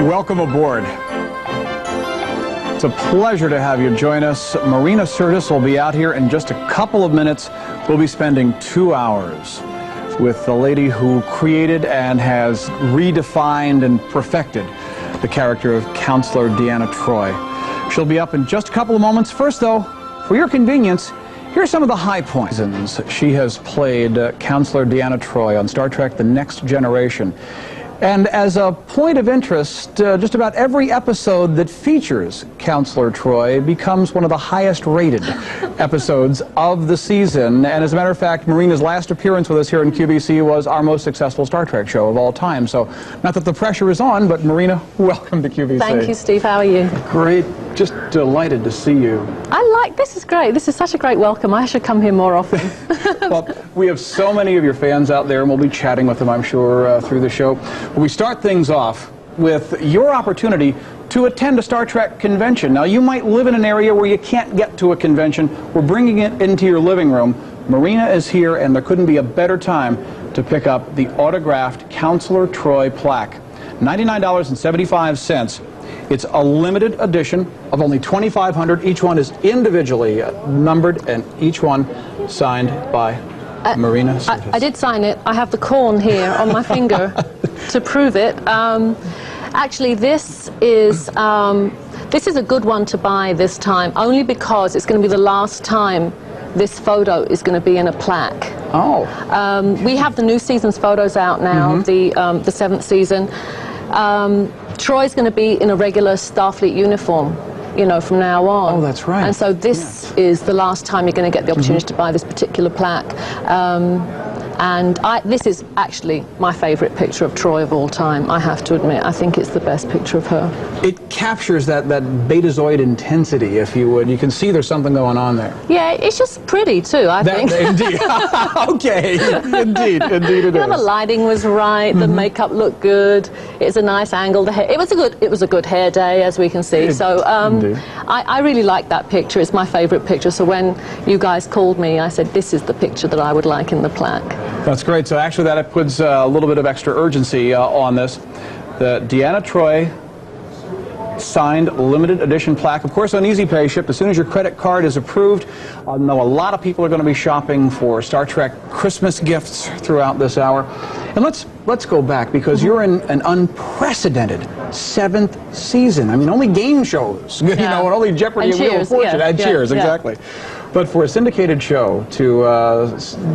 Welcome aboard. It's a pleasure to have you join us. Marina Sirtis will be out here in just a couple of minutes. We'll be spending 2 hours with the lady who created and has redefined and perfected the character of Counselor Deanna Troi. She'll be up in just a couple of moments. First, though, for your convenience, here's some of the high points. She has played Counselor Deanna Troi on Star Trek: The Next Generation. And as a point of interest, just about every episode that features Counselor Troi becomes one of the highest rated episodes of the season. And as a matter of fact, Marina's last appearance with us here in QVC was our most successful Star Trek show of all time. So not that the pressure is on, but Marina, welcome to QVC. Thank you, Steve. How are you? Great. Just delighted to see you. This is great. This is such a great welcome. I should come here more often. Well, we have so many of your fans out there, and we'll be chatting with them, I'm sure, through the show. But we start things off with your opportunity to attend a Star Trek convention. Now, you might live in an area where you can't get to a convention. We're bringing it into your living room. Marina is here, and there couldn't be a better time to pick up the autographed Counselor Troi plaque. $99.75. It's a limited edition of only 2,500. Each one is individually numbered, and each one signed by Marina Sirtis. I did sign it. I have the corn here on my finger to prove it. Actually, this is a good one to buy this time, only because it's going to be the last time this photo is going to be in a plaque. Oh. We have the new season's photos out now, the 7th season. Troy's going to be in a regular Starfleet uniform, you know, from now on. Oh, that's right. And so this is the last time you're going to get the opportunity to buy this particular plaque. This is actually my favorite picture of Troi of all time, I have to admit. I think it's the best picture of her. It captures that Betazoid intensity, if you would. You can see there's something going on there. Yeah, it's just pretty too, I think. Indeed. Okay, indeed it is. The lighting was right, the makeup looked good, it's a nice angle. The hair, it was a good hair day, as we can see. So I really like that picture. It's my favorite picture. So when you guys called me, I said this is the picture that I would like in the plaque. That's great. So actually that puts a little bit of extra urgency on this. The Deanna Troi signed limited edition plaque, of course on Easy Pay, shipped as soon as your credit card is approved. I know a lot of people are going to be shopping for Star Trek Christmas gifts throughout this hour. And let's go back, because you're in an unprecedented 7th season. I mean, only game shows, you know, and only Jeopardy and Wheel of Fortune. And Cheers, exactly. But for a syndicated show to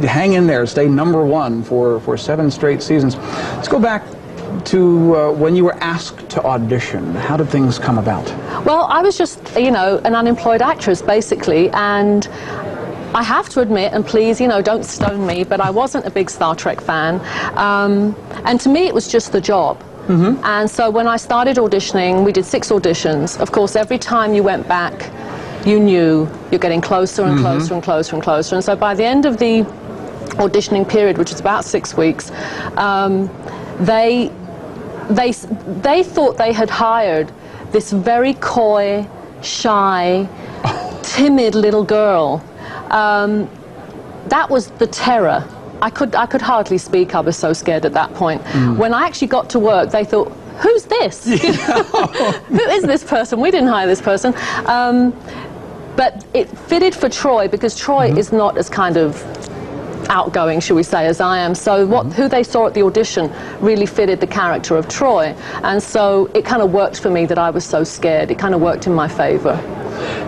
hang in there, stay #1 for 7 straight seasons. Let's go back to when you were asked to audition. How did things come about? Well, I was just, you know, an unemployed actress, basically, and I have to admit, and please, you know, don't stone me, but I wasn't a big Star Trek fan, and to me it was just the job. And so when I started auditioning, we did 6 auditions. Of course, every time you went back, you knew you're getting closer and closer and closer and closer. And so by the end of the auditioning period, which is about 6 weeks, they thought they had hired this very coy, shy, timid little girl. That was the terror. I could hardly speak. I was so scared at that point. When I actually got to work, they thought, who's this? You know, who is this person? We didn't hire this person. But it fitted for Troi, because Troi is not as kind of outgoing, shall we say, as I am. So who they saw at the audition really fitted the character of Troi. And so it kind of worked for me that I was so scared. It kind of worked in my favor.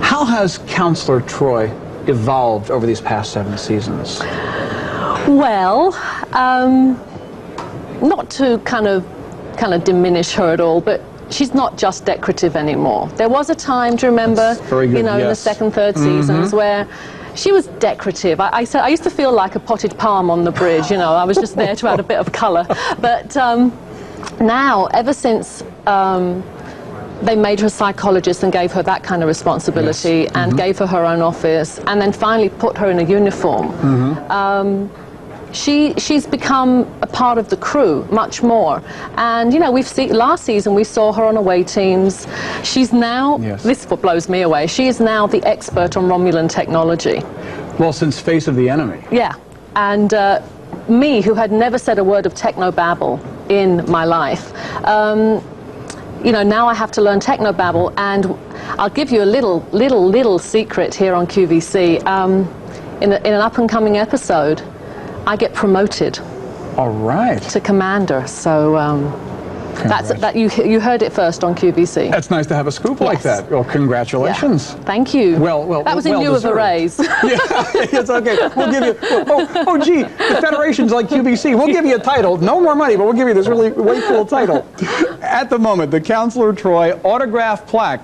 How has Counselor Troi evolved over these past 7 seasons? Well, not to kind of diminish her at all, but she's not just decorative anymore. There was a time, do you remember, you know, in the 2nd, 3rd seasons where she was decorative. I used to feel like a potted palm on the bridge, you know. I was just there to add a bit of colour. But now, ever since they made her a psychologist and gave her that kind of responsibility and gave her her own office, and then finally put her in a uniform, she's become a part of the crew much more. And you know, last season we saw her on away teams. She's now, this is what blows me away, she is now the expert on Romulan technology. Well, since Face of the Enemy. Yeah, and me, who had never said a word of technobabble in my life, you know, now I have to learn technobabble, and I'll give you a little secret here on QVC. In an up-and-coming episode, I get promoted. All right. To commander. So you heard it first on QVC. That's nice to have a scoop like that. Well, congratulations. Yeah. Thank you. Well, that was in lieu of a raise. Yeah, it's okay. We'll give you. Oh, gee, the Federation's like QVC. We'll give you a title. No more money, but we'll give you this really way cool title. At the moment, the Counselor Troy autograph plaque.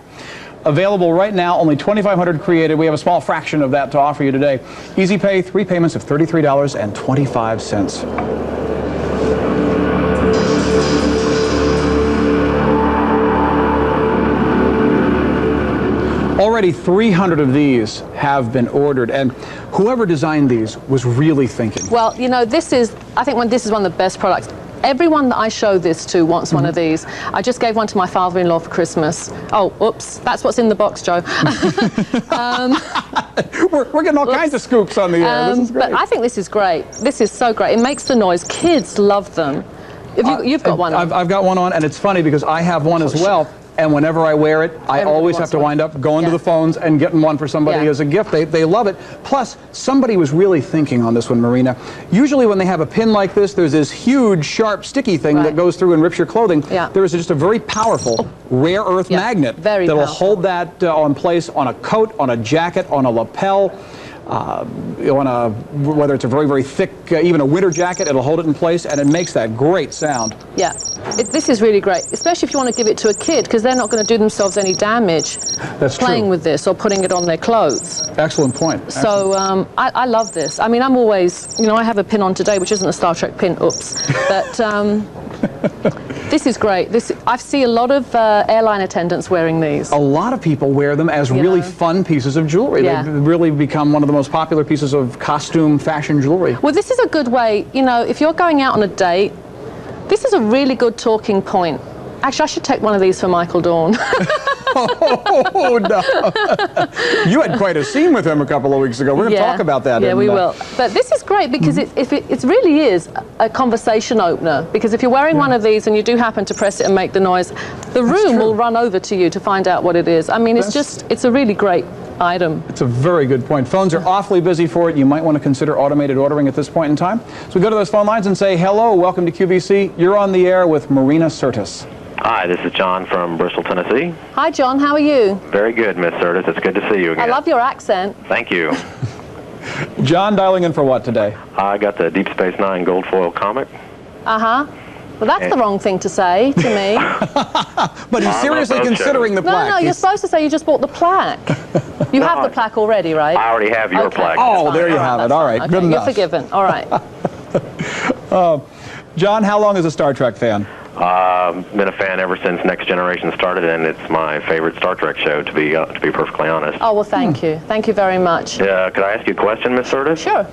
Available right now, only 2,500 created. We have a small fraction of that to offer you today. Easy pay, 3 payments of $33.25. Already 300 of these have been ordered, and whoever designed these was really thinking. Well, you know, this is one of the best products. Everyone that I show this to wants one of these. I just gave one to my father-in-law for Christmas. Oh, oops, that's what's in the box, Joe. We're getting all kinds of scoops on the air. This is great. But I think this is great. This is so great. It makes the noise. Kids love them. You've got one on. I've got one on, and it's funny because I have one as well. And whenever I wear it, I always have to wind up going to the phones and getting one for somebody as a gift. They love it. Plus, somebody was really thinking on this one, Marina. Usually when they have a pin like this, there's this huge, sharp, sticky thing that goes through and rips your clothing. Yeah. There is just a very powerful rare earth magnet that'll hold that on place on a coat, on a jacket, on a lapel. Whether it's a very, very thick, even a winter jacket, it'll hold it in place, and it makes that great sound. Yeah, this is really great, especially if you want to give it to a kid, because they're not going to do themselves any damage playing with this or putting it on their clothes. Excellent point. So I love this. I mean, I'm always, you know, I have a pin on today, which isn't a Star Trek pin, oops, but this is great. I see a lot of airline attendants wearing these. A lot of people wear them as really fun pieces of jewelry. They've really become one of the most popular pieces of costume fashion jewelry. Well, this is a good way, you know, if you're going out on a date, this is a really good talking point. Actually, I should take one of these for Michael Dorn. Oh, no. You had quite a scene with him a couple of weeks ago. We're going to talk about that. Yeah, we will. But this is great because it really is a conversation opener. Because if you're wearing one of these and you do happen to press it and make the noise, the room will run over to you to find out what it is. I mean, it's a really great item. It's a very good point. Phones are awfully busy for it. You might want to consider automated ordering at this point in time. So we go to those phone lines and say, hello, welcome to QVC. You're on the air with Marina Sirtis. Hi, this is John from Bristol, Tennessee. Hi, John. How are you? Very good, Miss Sirtis. It's good to see you again. I love your accent. Thank you. John, dialing in for what today? I got the Deep Space Nine gold foil comic. Uh-huh. Well, that's the wrong thing to say to me. But he's seriously considering the plaque. No, you're supposed to say you just bought the plaque. You have the plaque already, right? I already have your plaque. Oh, there you have it. All right, good enough. You're forgiven. All right. John, how long is a Star Trek fan? Been a fan ever since Next Generation started, and it's my favorite Star Trek show, to be perfectly honest. Oh, well, thank you. Thank you very much. Could I ask you a question, Miss Sirtis? Sure.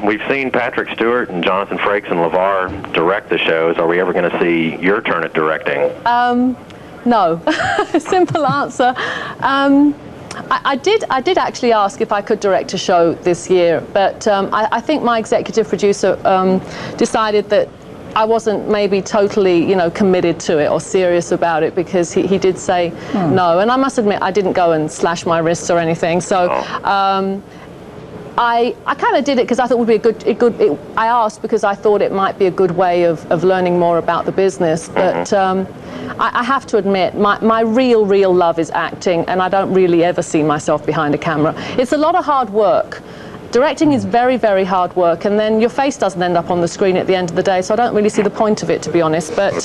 We've seen Patrick Stewart and Jonathan Frakes and LeVar direct the shows. Are we ever going to see your turn at directing? No. Simple answer. I did actually ask if I could direct a show this year, but I think my executive producer decided that I wasn't maybe totally, you know, committed to it or serious about it, because he did say no. And I must admit, I didn't go and slash my wrists or anything. So I kind of did it because I thought it would be I asked because I thought it might be a good way of learning more about the business. But I have to admit, my real love is acting, and I don't really ever see myself behind a camera. It's a lot of hard work. Directing is very, very hard work, and then your face doesn't end up on the screen at the end of the day, so I don't really see the point of it, to be honest. But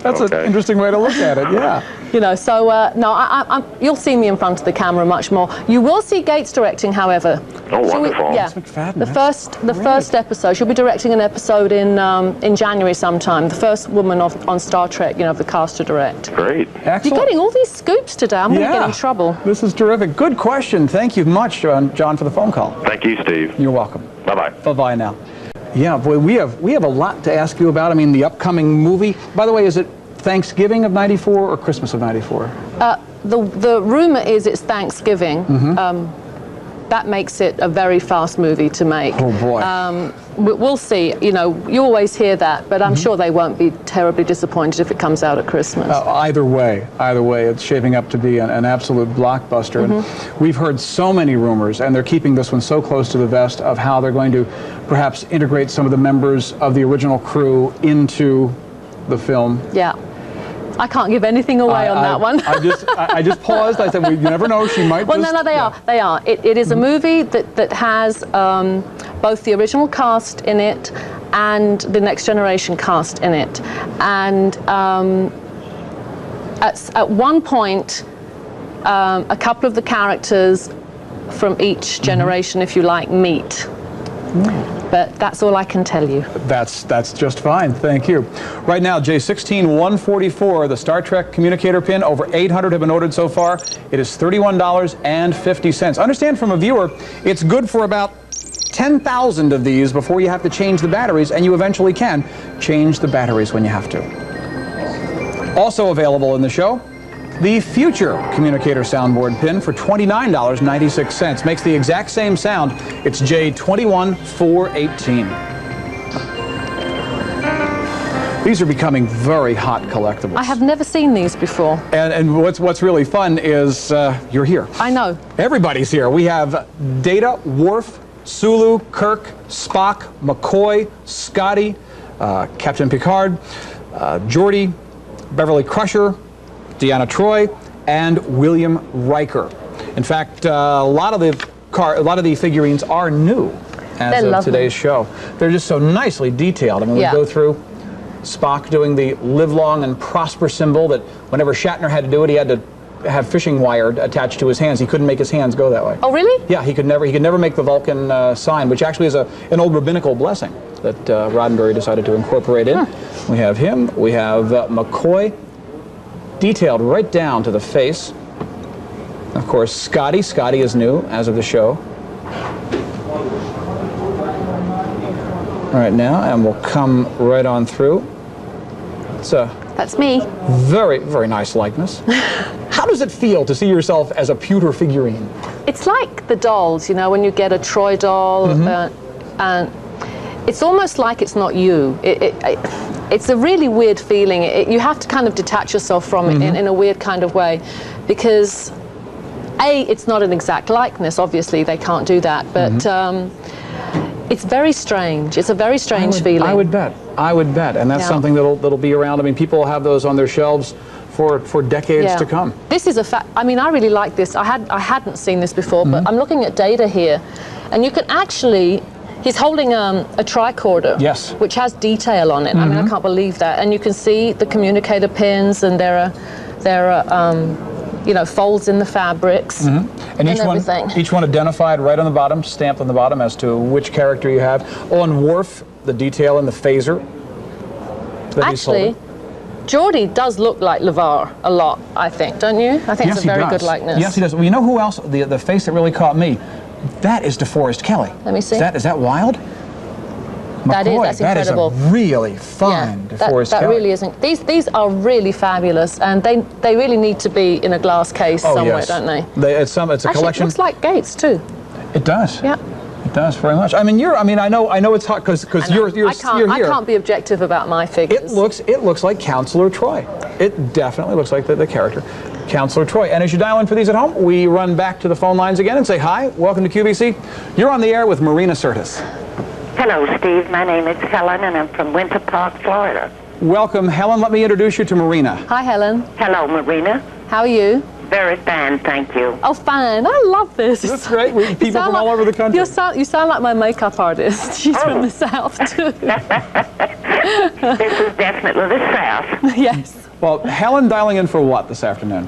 that's an interesting way to look at it, yeah. You know, so no, you'll see me in front of the camera much more. You will see Gates directing, however. Oh, wonderful. The first episode. She'll be directing an episode in January sometime. The first woman on Star Trek, you know, of the cast to direct. Great. Excellent. You're getting all these scoops today. I'm going to get in trouble. This is terrific. Good question. Thank you much, John, for the phone call. Thank you, Steve. You're welcome. Bye-bye. Bye-bye now. Yeah, boy, we have a lot to ask you about. I mean, the upcoming movie. By the way, is it Thanksgiving of '94 or Christmas of '94? The rumor is it's Thanksgiving. that makes it a very fast movie to make. Oh boy. We'll see. You know, you always hear that, but I'm sure they won't be terribly disappointed if it comes out at Christmas. Either way, it's shaping up to be an absolute blockbuster. And we've heard so many rumors, and they're keeping this one so close to the vest, of how they're going to perhaps integrate some of the members of the original crew into the film. Yeah. I can't give anything away on that one. I just paused. I said, well, you never know. She might. Well, no, they are. They are. It is a movie that has both the original cast in it and the Next Generation cast in it. And at one point, a couple of the characters from each generation, if you like, meet. But that's all I can tell you. That's just fine. Thank you. Right now, J16144, the Star Trek communicator pin, over 800 have been ordered so far. It is $31.50. Understand from a viewer, it's good for about 10,000 of these before you have to change the batteries, and you eventually can change the batteries when you have to. Also available in the show, the Future communicator soundboard pin for $29.96. Makes the exact same sound. It's J21418. These are becoming very hot collectibles. I have never seen these before. And what's really fun is you're here. I know. Everybody's here. We have Data, Worf, Sulu, Kirk, Spock, McCoy, Scotty, Captain Picard, Geordi, Beverly Crusher, Deanna Troi, and William Riker. In fact, a lot of the figurines are new as of today's show. They're just so nicely detailed. I mean, we go through Spock doing the live long and prosper symbol that whenever Shatner had to do it, he had to have fishing wire attached to his hands. He couldn't make his hands go that way. Oh, really? Yeah, he could never make the Vulcan sign, which actually is an old rabbinical blessing that Roddenberry decided to incorporate in. We have him. We have McCoy, detailed right down to the face. Of course, Scotty. Scotty is new as of the show. All right, now, and we'll come right on through. It's That's me. Very, very nice likeness. How does it feel to see yourself as a pewter figurine? It's like the dolls, you know, when you get a Troy doll, and it's almost like it's not you. It's a really weird feeling. You have to kind of detach yourself from it in a weird kind of way, because it's not an exact likeness. Obviously, they can't do that, but it's very strange. It's a very strange feeling. I would bet, and that's something that'll be around. I mean, people will have those on their shelves for decades to come. This is I mean, I really like this. I hadn't seen this before, but I'm looking at Data here, and you can actually. He's holding a tricorder, which has detail on it. I mean, I can't believe that. And you can see the communicator pins, and there are you know, folds in the fabrics and each one identified right on the bottom, stamped on the bottom as to which character you have. On Worf, the detail in the phaser that he's holding. Geordi does look like LeVar a lot, I think, don't you? I think it's a very good likeness. Yes, he does. Well, you know who else? The face that really caught me. That is DeForest Kelly. Let me see. Is that wild? McCoy, That's incredible. That is a really fine DeForest Kelly. That really isn't. These are really fabulous, and they really need to be in a glass case somewhere, don't they? It's a collection. It looks like Gates too. It does. Yeah. It does very much. I mean, I know it's hot because you're here. I can't be objective about my figures. It looks like Counselor Troi. It definitely looks like the character. Counselor Troi. And as you dial in for these at home, we run back to the phone lines again and say hi. Welcome to QVC. You're on the air with Marina Sirtis. Hello, Steve. My name is Helen, and I'm from Winter Park, Florida. Welcome, Helen. Let me introduce you to Marina. Hi, Helen. Hello, Marina. How are you? Very fine, thank you. Oh, fine. I love this. That's great. People from all over the country. You sound like my makeup artist. She's from the South, too. This is definitely the South. Yes. Well, Helen dialing in for what this afternoon?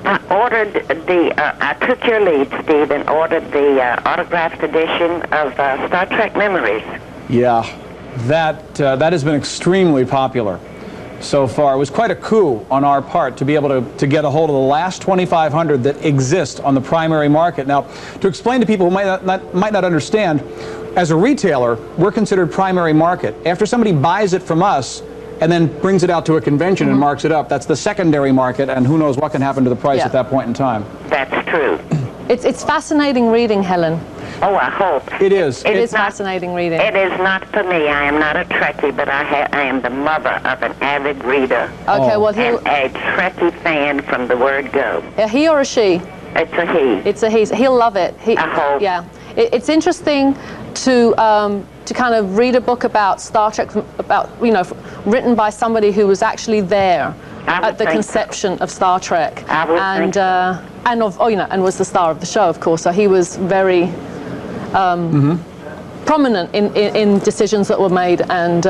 I took your lead, Steve, and ordered the autographed edition of Star Trek Memories. Yeah, that has been extremely popular so far. It was quite a coup on our part to be able to get a hold of the last 2,500 that exist on the primary market. Now, to explain to people who might not understand, as a retailer, we're considered primary market. After somebody buys it from us and then brings it out to a convention and marks it up, that's the secondary market, and who knows what can happen to the price at that point in time. That's true. It's fascinating reading, Helen. Oh, I hope. It is. It is fascinating reading. It is not for me. I am not a Trekkie, but I am the mother of an avid reader. Okay, well, And a Trekkie fan from the word go. he or a she? It's a he. It's a he. He'll love it. I hope. Yeah. It's interesting to kind of read a book about Star Trek, written by somebody who was actually there at the conception of Star Trek, and was the star of the show, of course. So he was very prominent in decisions that were made, and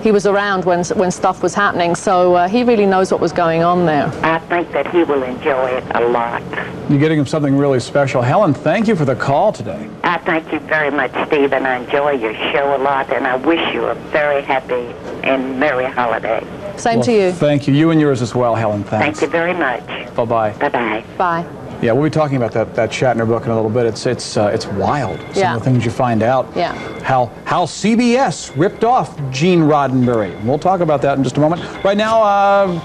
he was around when stuff was happening. So he really knows what was going on there. I think that he will enjoy it a lot. You're getting him something really special. Helen, thank you for the call today. I thank you very much, Steve, and I enjoy your show a lot, and I wish you a very happy and merry holiday. Same to you. Thank you. You and yours as well, Helen. Thanks. Thank you very much. Bye-bye. Bye-bye. Bye. Yeah, we'll be talking about that Shatner book in a little bit. It's wild. Some of the things you find out. Yeah. How CBS ripped off Gene Roddenberry. We'll talk about that in just a moment. Right now,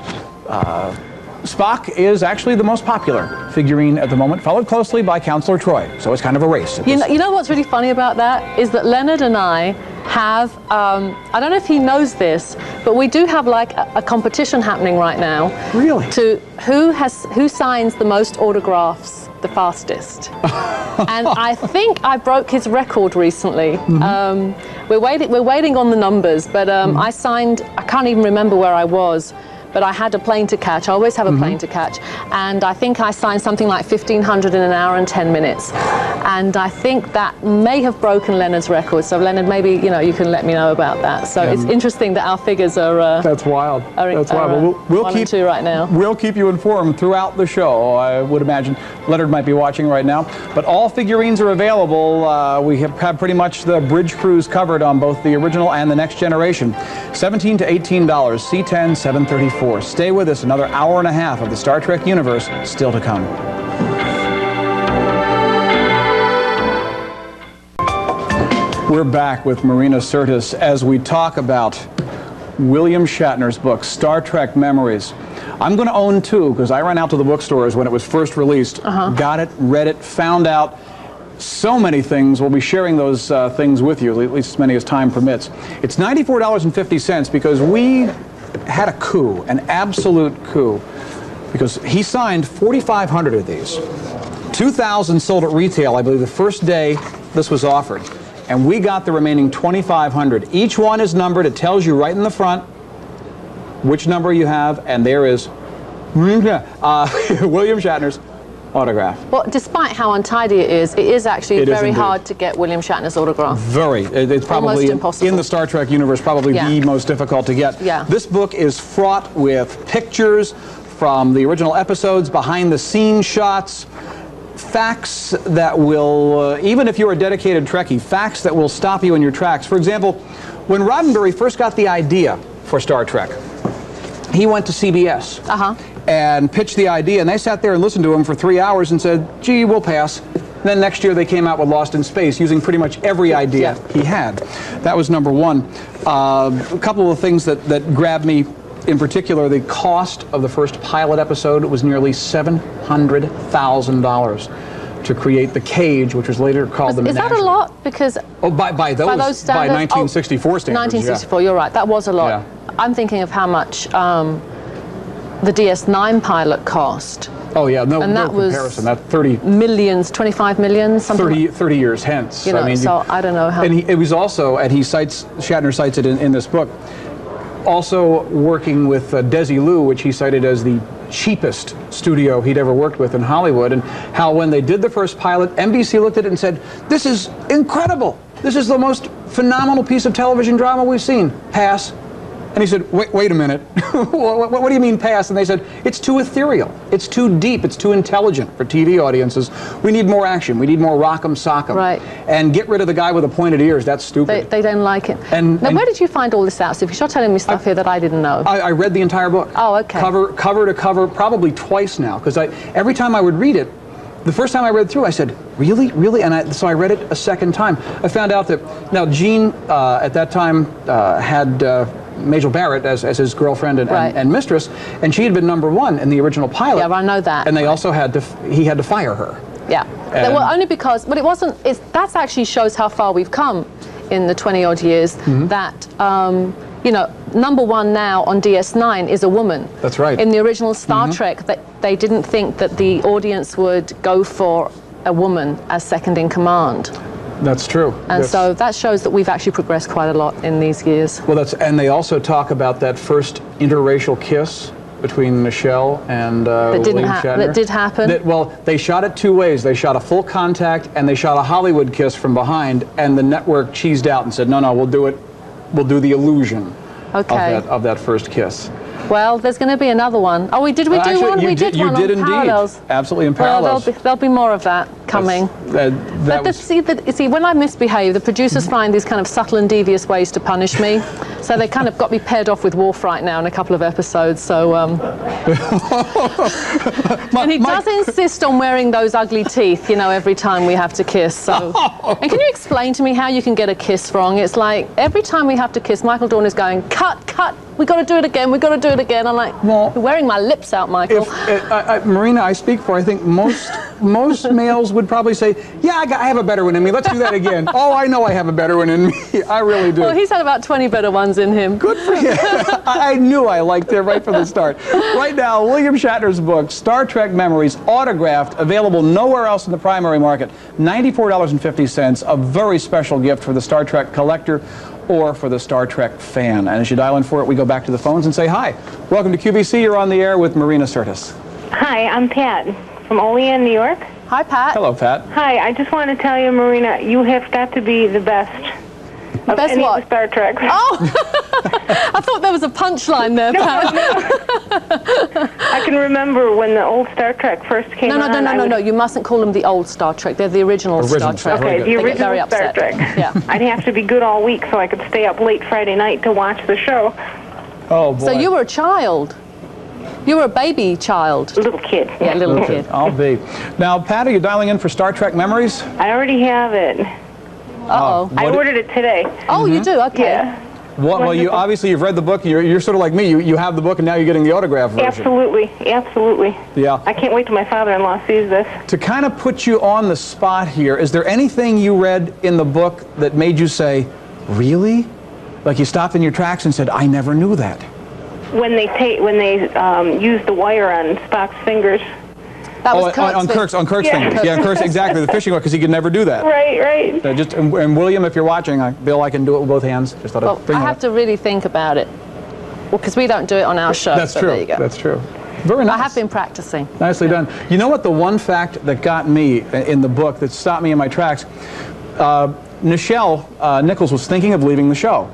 Spock is actually the most popular figurine at the moment, followed closely by Counselor Troy. So it's kind of a race. You know what's really funny about that is that Leonard and I have, I don't know if he knows this, but we do have like a competition happening right now. Really? To who signs the most autographs the fastest. And I think I broke his record recently. We're waiting on the numbers, but I can't even remember where I was. But I had a plane to catch. I always have a plane to catch. And I think I signed something like 1,500 in an hour and 10 minutes. And I think that may have broken Leonard's record. So Leonard, maybe you can let me know about that. So it's interesting that our figures are... That's wild. That's wild. We'll keep 2 right now. We'll keep you informed throughout the show. I would imagine Leonard might be watching right now. But all figurines are available. We have pretty much the bridge crews covered on both the original and the next generation. $17 to $18, C10 734. Stay with us, another hour and a half of the Star Trek universe still to come. We're back with Marina Sirtis as we talk about William Shatner's book, Star Trek Memories. I'm going to own 2 because I ran out to the bookstores when it was first released, got it, read it, found out so many things. We'll be sharing those things with you, at least as many as time permits. It's $94.50 because we had a coup, an absolute coup, because he signed 4,500 of these. 2,000 sold at retail, I believe, the first day this was offered. And we got the remaining 2,500. Each one is numbered. It tells you right in the front which number you have, and there is William Shatner's autograph. Well, despite how untidy it is actually very hard to get William Shatner's autograph. Very. It's probably, impossible. in the Star Trek universe, probably the most difficult to get. Yeah. This book is fraught with pictures from the original episodes, behind-the-scenes shots, facts that will, even if you're a dedicated Trekkie, facts that will stop you in your tracks. For example, when Roddenberry first got the idea for Star Trek, he went to CBS. And pitched the idea, and they sat there and listened to him for 3 hours and said, gee, we'll pass. And then next year they came out with Lost in Space, using pretty much every idea he had. That was number one. A couple of things that grabbed me in particular, the cost of the first pilot episode was nearly $700,000 to create the cage, which was later called the Menagerie. Is that a lot? Because by those standards, by 1964 standards. 1964, you're right. That was a lot. Yeah. I'm thinking of how much the DS9 pilot cost. Oh yeah, no and that comparison. Was that 30 millions, 25 million, something. 30 years hence. You know, I don't know how. And it was also, and Shatner cites it in this book, also working with Desilu, which he cited as the cheapest studio he'd ever worked with in Hollywood, and how when they did the first pilot, NBC looked at it and said, "This is incredible. This is the most phenomenal piece of television drama we've seen. Pass." And he said, wait a minute, what do you mean pass? And they said, it's too ethereal, it's too deep, it's too intelligent for TV audiences. We need more action, we need more rock'em sock'em. Right. And get rid of the guy with the pointed ears, that's stupid. They don't like it. Now, where did you find all this out, Steve? You're telling me stuff here that I didn't know. I read the entire book. Oh, okay. Cover to cover, probably twice now, because every time I would read it, the first time I read through, I said, really? Really? And so I read it a second time. I found out that, now Gene at that time had Majel Barrett as his girlfriend and mistress, and she had been #1 in the original pilot. Yeah, I know that. And they also he had to fire her. Yeah. And Well, only because, but it wasn't, that actually shows how far we've come in the 20 odd years that, you know, number one now on DS9 is a woman. That's right. In the original Star Trek, they didn't think that the audience would go for a woman as second in command. That's true. And so that shows that we've actually progressed quite a lot in these years. Well, and they also talk about that first interracial kiss between Michelle and William Shatner. That did happen. Well, they shot it two ways. They shot a full contact and they shot a Hollywood kiss from behind, and the network cheesed out and said, no, we'll do it. We'll do the illusion of that first kiss. Well, there's going to be another one. Oh, we did one? We did one on Parallels. Absolutely, in Parallels. Well, there'll be more of that coming. See, when I misbehave, the producers find these kind of subtle and devious ways to punish me. So they kind of got me paired off with Worf right now in a couple of episodes. So, and he does insist on wearing those ugly teeth, you know, every time we have to kiss. So, and can you explain to me how you can get a kiss wrong? It's like every time we have to kiss, Michael Dorn is going, cut, we got to do it again, we got to do it again. I'm like, you're wearing my lips out, Michael. Marina, I speak for, I think most males would probably say, yeah, I have a better one in me. Let's do that again. Oh, I know I have a better one in me. I really do. Well, he's had about 20 better ones in him. Good for him. I knew I liked it right from the start. Right now, William Shatner's book, Star Trek Memories, autographed, available nowhere else in the primary market, $94.50, a very special gift for the Star Trek collector or for the Star Trek fan. And as you dial in for it, we go back to the phones and say hi. Welcome to QVC. You're on the air with Marina Sirtis. Hi, I'm Pat from Olean, New York. Hi, Pat. Hello, Pat. Hi, I just want to tell you, Marina, you have got to be the best of Best any what? of the Star Trek. Oh! I thought there was a punchline there, Pat. I can remember when the old Star Trek first came on. No. You mustn't call them the old Star Trek. They're the original Star Trek. Okay, the They get original very Star upset. Trek. Yeah. I'd have to be good all week so I could stay up late Friday night to watch the show. Oh, boy. So you were a child. You were a baby child. Little kid. Yeah, little kid. I'll be. Now, Pat, are you dialing in for Star Trek Memories? I already have it. Uh-oh. I ordered it today. Oh, you do? Okay. Yeah. Well, you've read the book. You're sort of like me. You have the book, and now you're getting the autograph version. Absolutely. Yeah. I can't wait till my father-in-law sees this. To kind of put you on the spot here, is there anything you read in the book that made you say, really? Like you stopped in your tracks and said, I never knew that. When they use the wire on Spock's fingers. That was on Kirk's Yeah. fingers. Yeah, Kirk's, exactly, the fishing hook, because he could never do that. Right. And William, if you're watching, Bill, I can do it with both hands. Just thought I'd bring I it have up. to really think about it. Well, because we don't do it on our show. That's so true. There you go. That's true. Very nice. I have been practicing. Nicely done. You know what? The one fact that got me in the book, that stopped me in my tracks, Nichelle Nichols was thinking of leaving the show.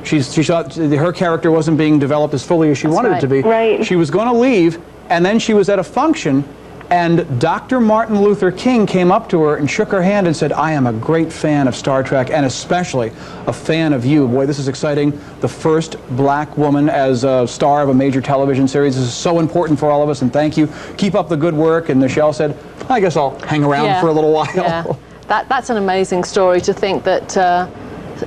She thought her character wasn't being developed as fully as she wanted it to be. Right. She was going to leave, and then she was at a function, and Dr. Martin Luther King came up to her and shook her hand and said, I am a great fan of Star Trek, and especially a fan of you. Boy, this is exciting. The first black woman as a star of a major television series. This is so important for all of us, and thank you. Keep up the good work. And Nichelle said, I guess I'll hang around for a little while. Yeah. That's an amazing story, to think that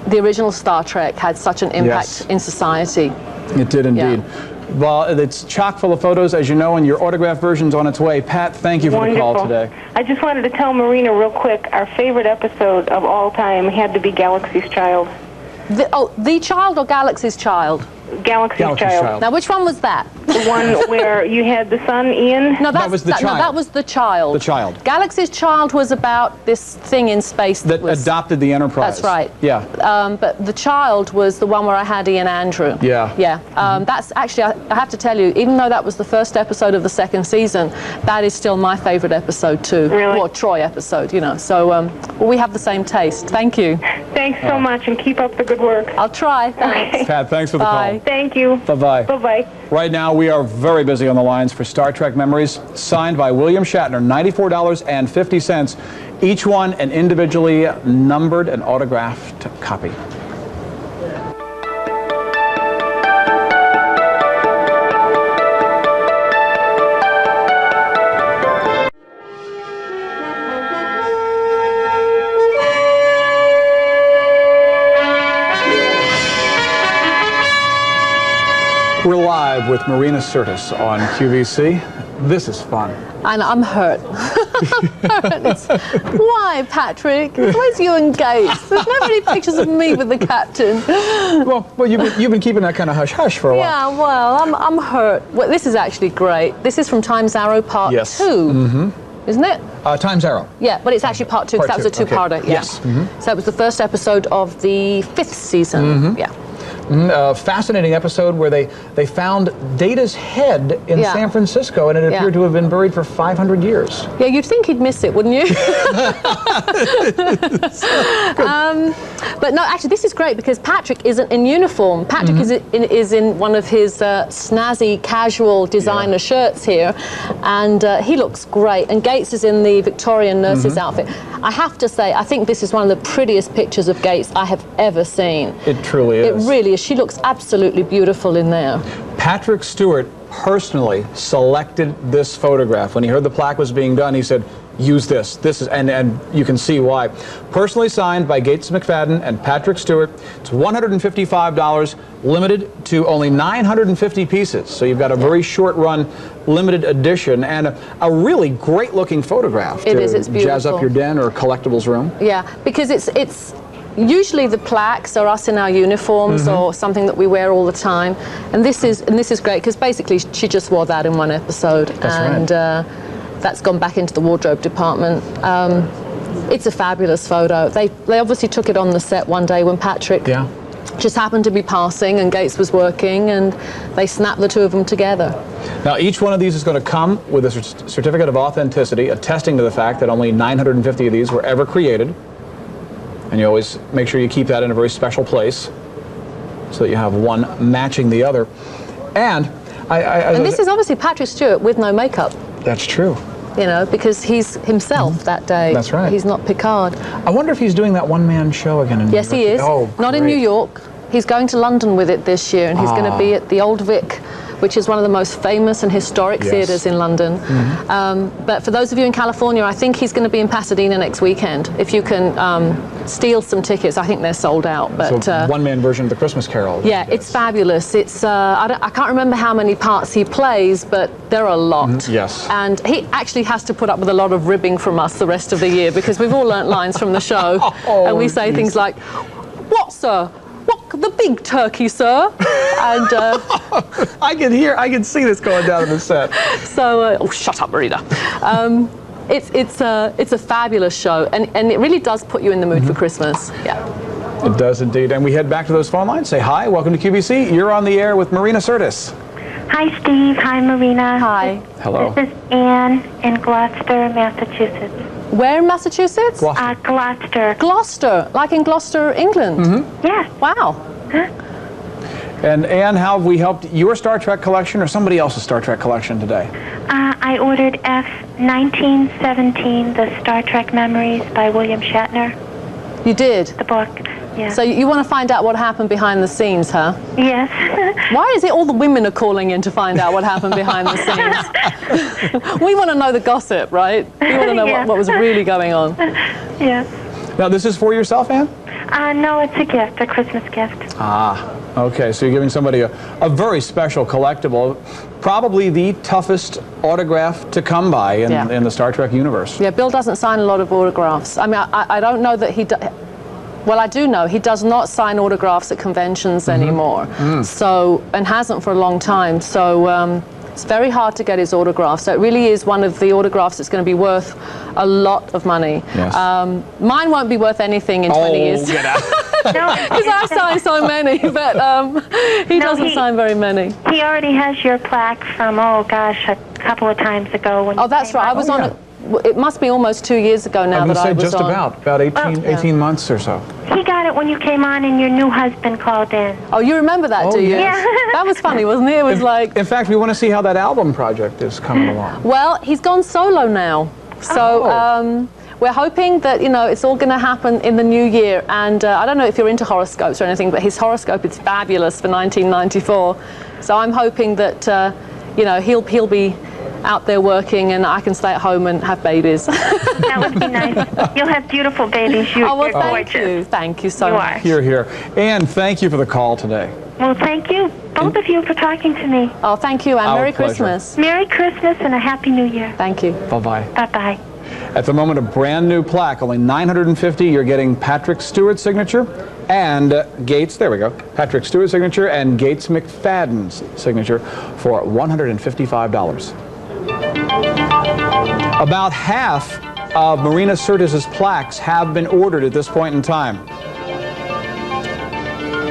the original Star Trek had such an impact in society. It did indeed. Yeah. Well, it's chock full of photos, as you know, and your autograph version's on its way. Pat, thank you for the call today. I just wanted to tell Marina real quick, our favorite episode of all time had to be Galaxy's Child. The Child or Galaxy's Child? Galaxy's Child. Now, which one was that? The one where you had the son, Ian? No, that was the Child. No, that was the Child. The Child. Galaxy's Child was about this thing in space that adopted the Enterprise. That's right. Yeah. But the Child was the one where I had Ian Andrew. Yeah. Yeah. That's actually, I have to tell you, even though that was the first episode of the second season, that is still my favorite episode too. Really? Or Troy episode, you know. So well, we have the same taste. Thank you. Thanks so much, and keep up the good work. I'll try. Thanks. Okay. Pat, thanks for the call. Thank you. Bye-bye. Bye-bye. Right now, we are very busy on the lines for Star Trek Memories, signed by William Shatner, $94.50. Each one an individually numbered and autographed copy. We're live with Marina Sirtis on QVC. This is fun. And I'm hurt. Why, Patrick? Where's you and Gates? There's never any pictures of me with the captain. Well, you've been keeping that kind of hush-hush for a while. Yeah, well, I'm hurt. Well, this is actually great. This is from Time's Arrow Part 2. Mm-hmm. Isn't it? Time's Arrow. Yeah, but it's actually Part 2 because that was a two-parter. Okay. Yeah. Yes. Mm-hmm. So it was the first episode of the 5th season. Mm-hmm. Yeah. A fascinating episode where they found Data's head in San Francisco, and it appeared to have been buried for 500 years. Yeah, you'd think he'd miss it, wouldn't you? But no, actually, this is great because Patrick isn't in uniform. Patrick is in one of his snazzy, casual designer shirts here, and he looks great. And Gates is in the Victorian nurse's outfit. I have to say, I think this is one of the prettiest pictures of Gates I have ever seen. It truly is. It really is. She looks absolutely beautiful in there. Patrick Stewart personally selected this photograph. When he heard the plaque was being done, he said, use this. This is, and you can see why. Personally signed by Gates McFadden and Patrick Stewart. It's $155, limited to only 950 pieces. So you've got a very short run, limited edition, and a really great looking photograph. It is, it's beautiful. Jazz up your den or collectibles room. Yeah, because it's usually the plaques are us in our uniforms or something that we wear all the time, and this is great because basically she just wore that in one episode. That's right. That's gone back into the wardrobe department. It's a fabulous photo. They obviously took it on the set one day when Patrick just happened to be passing and Gates was working, and they snapped the two of them together. Now, each one of these is going to come with a certificate of authenticity attesting to the fact that only 950 of these were ever created. And you always make sure you keep that in a very special place so that you have one matching the other. And and this is obviously Patrick Stewart with no makeup. That's true. You know, because he's himself that day. That's right. He's not Picard. I wonder if he's doing that one-man show again in New York. Yes, he is. Oh, not in New York. He's going to London with it this year, and he's going to be at the Old Vic, which is one of the most famous and historic theatres in London. But for those of you in California, I think he's going to be in Pasadena next weekend. If you can steal some tickets, I think they're sold out. But so one-man version of the Christmas Carol. Yeah, it's fabulous. It's I can't remember how many parts he plays, but there are a lot. Yes. And he actually has to put up with a lot of ribbing from us the rest of the year because we've all learnt lines from the show, and we say things like, "What, sir? What, the big turkey, sir?" And I can see this going down in the set. So, oh, shut up, Marina. It's a fabulous show, and it really does put you in the mood for Christmas. Yeah. It does indeed. And we head back to those phone lines. Say hi. Welcome to QVC. You're on the air with Marina Sirtis. Hi, Steve. Hi, Marina. Hi. Hello. This is Anne in Gloucester, Massachusetts. Where in Massachusetts? Gloucester. Gloucester, like in Gloucester, England. Yes. Wow. And Anne, how have we helped your Star Trek collection or somebody else's Star Trek collection today? I ordered F-1917, The Star Trek Memories by William Shatner, You did? the book. Yeah. So you want to find out what happened behind the scenes, huh? Yes. Why is it all the women are calling in to find out what happened behind the scenes? We want to know the gossip, right? We want to know what was really going on. Yes. Now, this is for yourself, Anne? No, it's a gift, a Christmas gift. Okay, so you're giving somebody a very special collectible, probably the toughest autograph to come by in the Star Trek universe. Yeah, Bill doesn't sign a lot of autographs. I mean, I don't know that he well, I do know he does not sign autographs at conventions anymore. So, and hasn't for a long time. So it's very hard to get his autograph. So it really is one of the autographs that's going to be worth a lot of money. Yes. Mine won't be worth anything in 20 years. Get out. Because I sign so many, but he doesn't sign very many. He already has your plaque from, a couple of times ago. When That's right. I was on it. It must be almost 2 years ago now that I was just on. about 18 months or so. He got it when you came on and your new husband called in. Oh, you remember that, do you? yes. Yeah. That was funny, wasn't it? It was like... In fact, we want to see how that album project is coming along. Well, he's gone solo now. So we're hoping that, it's all going to happen in the new year. And I don't know if you're into horoscopes or anything, but his horoscope is fabulous for 1994. So I'm hoping that, he'll be out there working and I can stay at home and have babies. That would be nice. You'll have beautiful babies. You're thank gorgeous. you. Thank you so much. Here, here. Anne, thank you for the call today. Well, thank you, both of you, for talking to me. Oh, thank you, and Our Merry pleasure. Christmas. Merry Christmas and a Happy New Year. Thank you. Bye-bye. Bye-bye. At the moment, a brand new plaque, only $950. You're getting Patrick Stewart's signature and Gates, there we go, Patrick Stewart's signature and Gates McFadden's signature for $155. About half of Marina Sirtis' plaques have been ordered at this point in time.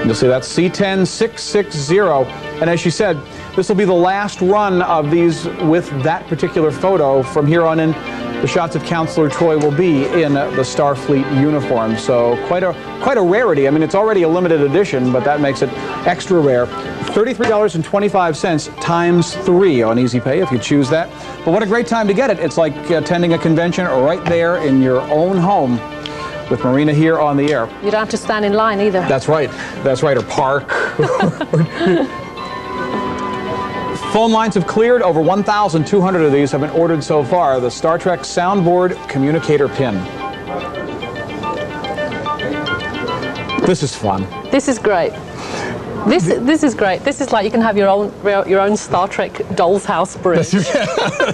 You'll see that's C10660, and as she said, this will be the last run of these with that particular photo. From here on in, the shots of Counselor Troy will be in the Starfleet uniform. So quite a rarity. I mean, it's already a limited edition, but that makes it extra rare. $33.25 times 3 on Easy Pay if you choose that. But what a great time to get it. It's like attending a convention right there in your own home with Marina here on the air. You don't have to stand in line either. That's right. That's right. Or park. Phone lines have cleared. Over 1,200 of these have been ordered so far. The Star Trek Soundboard Communicator Pin. This is fun. This is great. This is great. This is like you can have your own Star Trek doll's house bridge.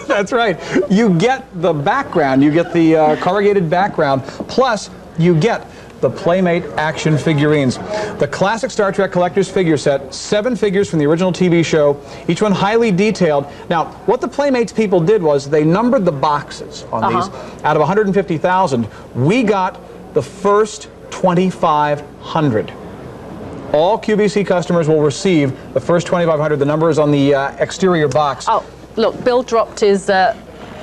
That's right. You get the background. You get the corrugated background. Plus, you get the Playmate action figurines. The classic Star Trek collector's figure set, 7 figures from the original TV show, each one highly detailed. Now, what the Playmates people did was they numbered the boxes on these. Out of 150,000, we got the first 2,500. All QVC customers will receive the first 2,500. The number is on the exterior box. Oh, look, Bill dropped his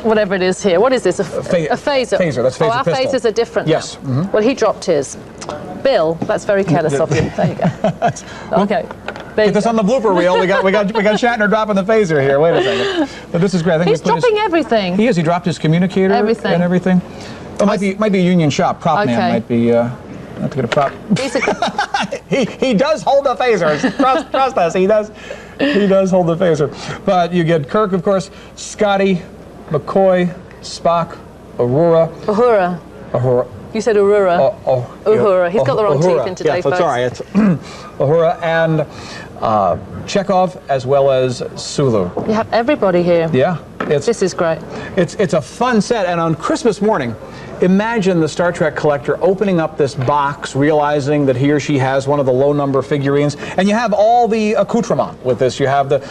whatever it is here. What is this? A phaser. Phaser. That's phaser. Oh, our pistol. phasers are different. Yes. Now. Well, he dropped his. Bill, that's very careless of you. There you go. Okay. Get this on the blooper reel. We got Shatner dropping the phaser here. Wait a second. But this is great. I think He's dropping everything. He is. He dropped his communicator. Everything. And everything. Oh, might be a union shop. Prop man might be. Not to get a prop. he does hold the phaser. Trust us. He does hold the phaser. But you get Kirk, of course, Scotty, McCoy, Spock, Uhura. You said Uhura. Uhura. He's got the wrong teeth in today, folks. Sorry. It's Uhura and Chekhov, as well as Sulu. You have everybody here. Yeah. This is great. It's a fun set, and on Christmas morning, imagine the Star Trek collector opening up this box, realizing that he or she has one of the low-number figurines, and you have all the accoutrement with this. You have the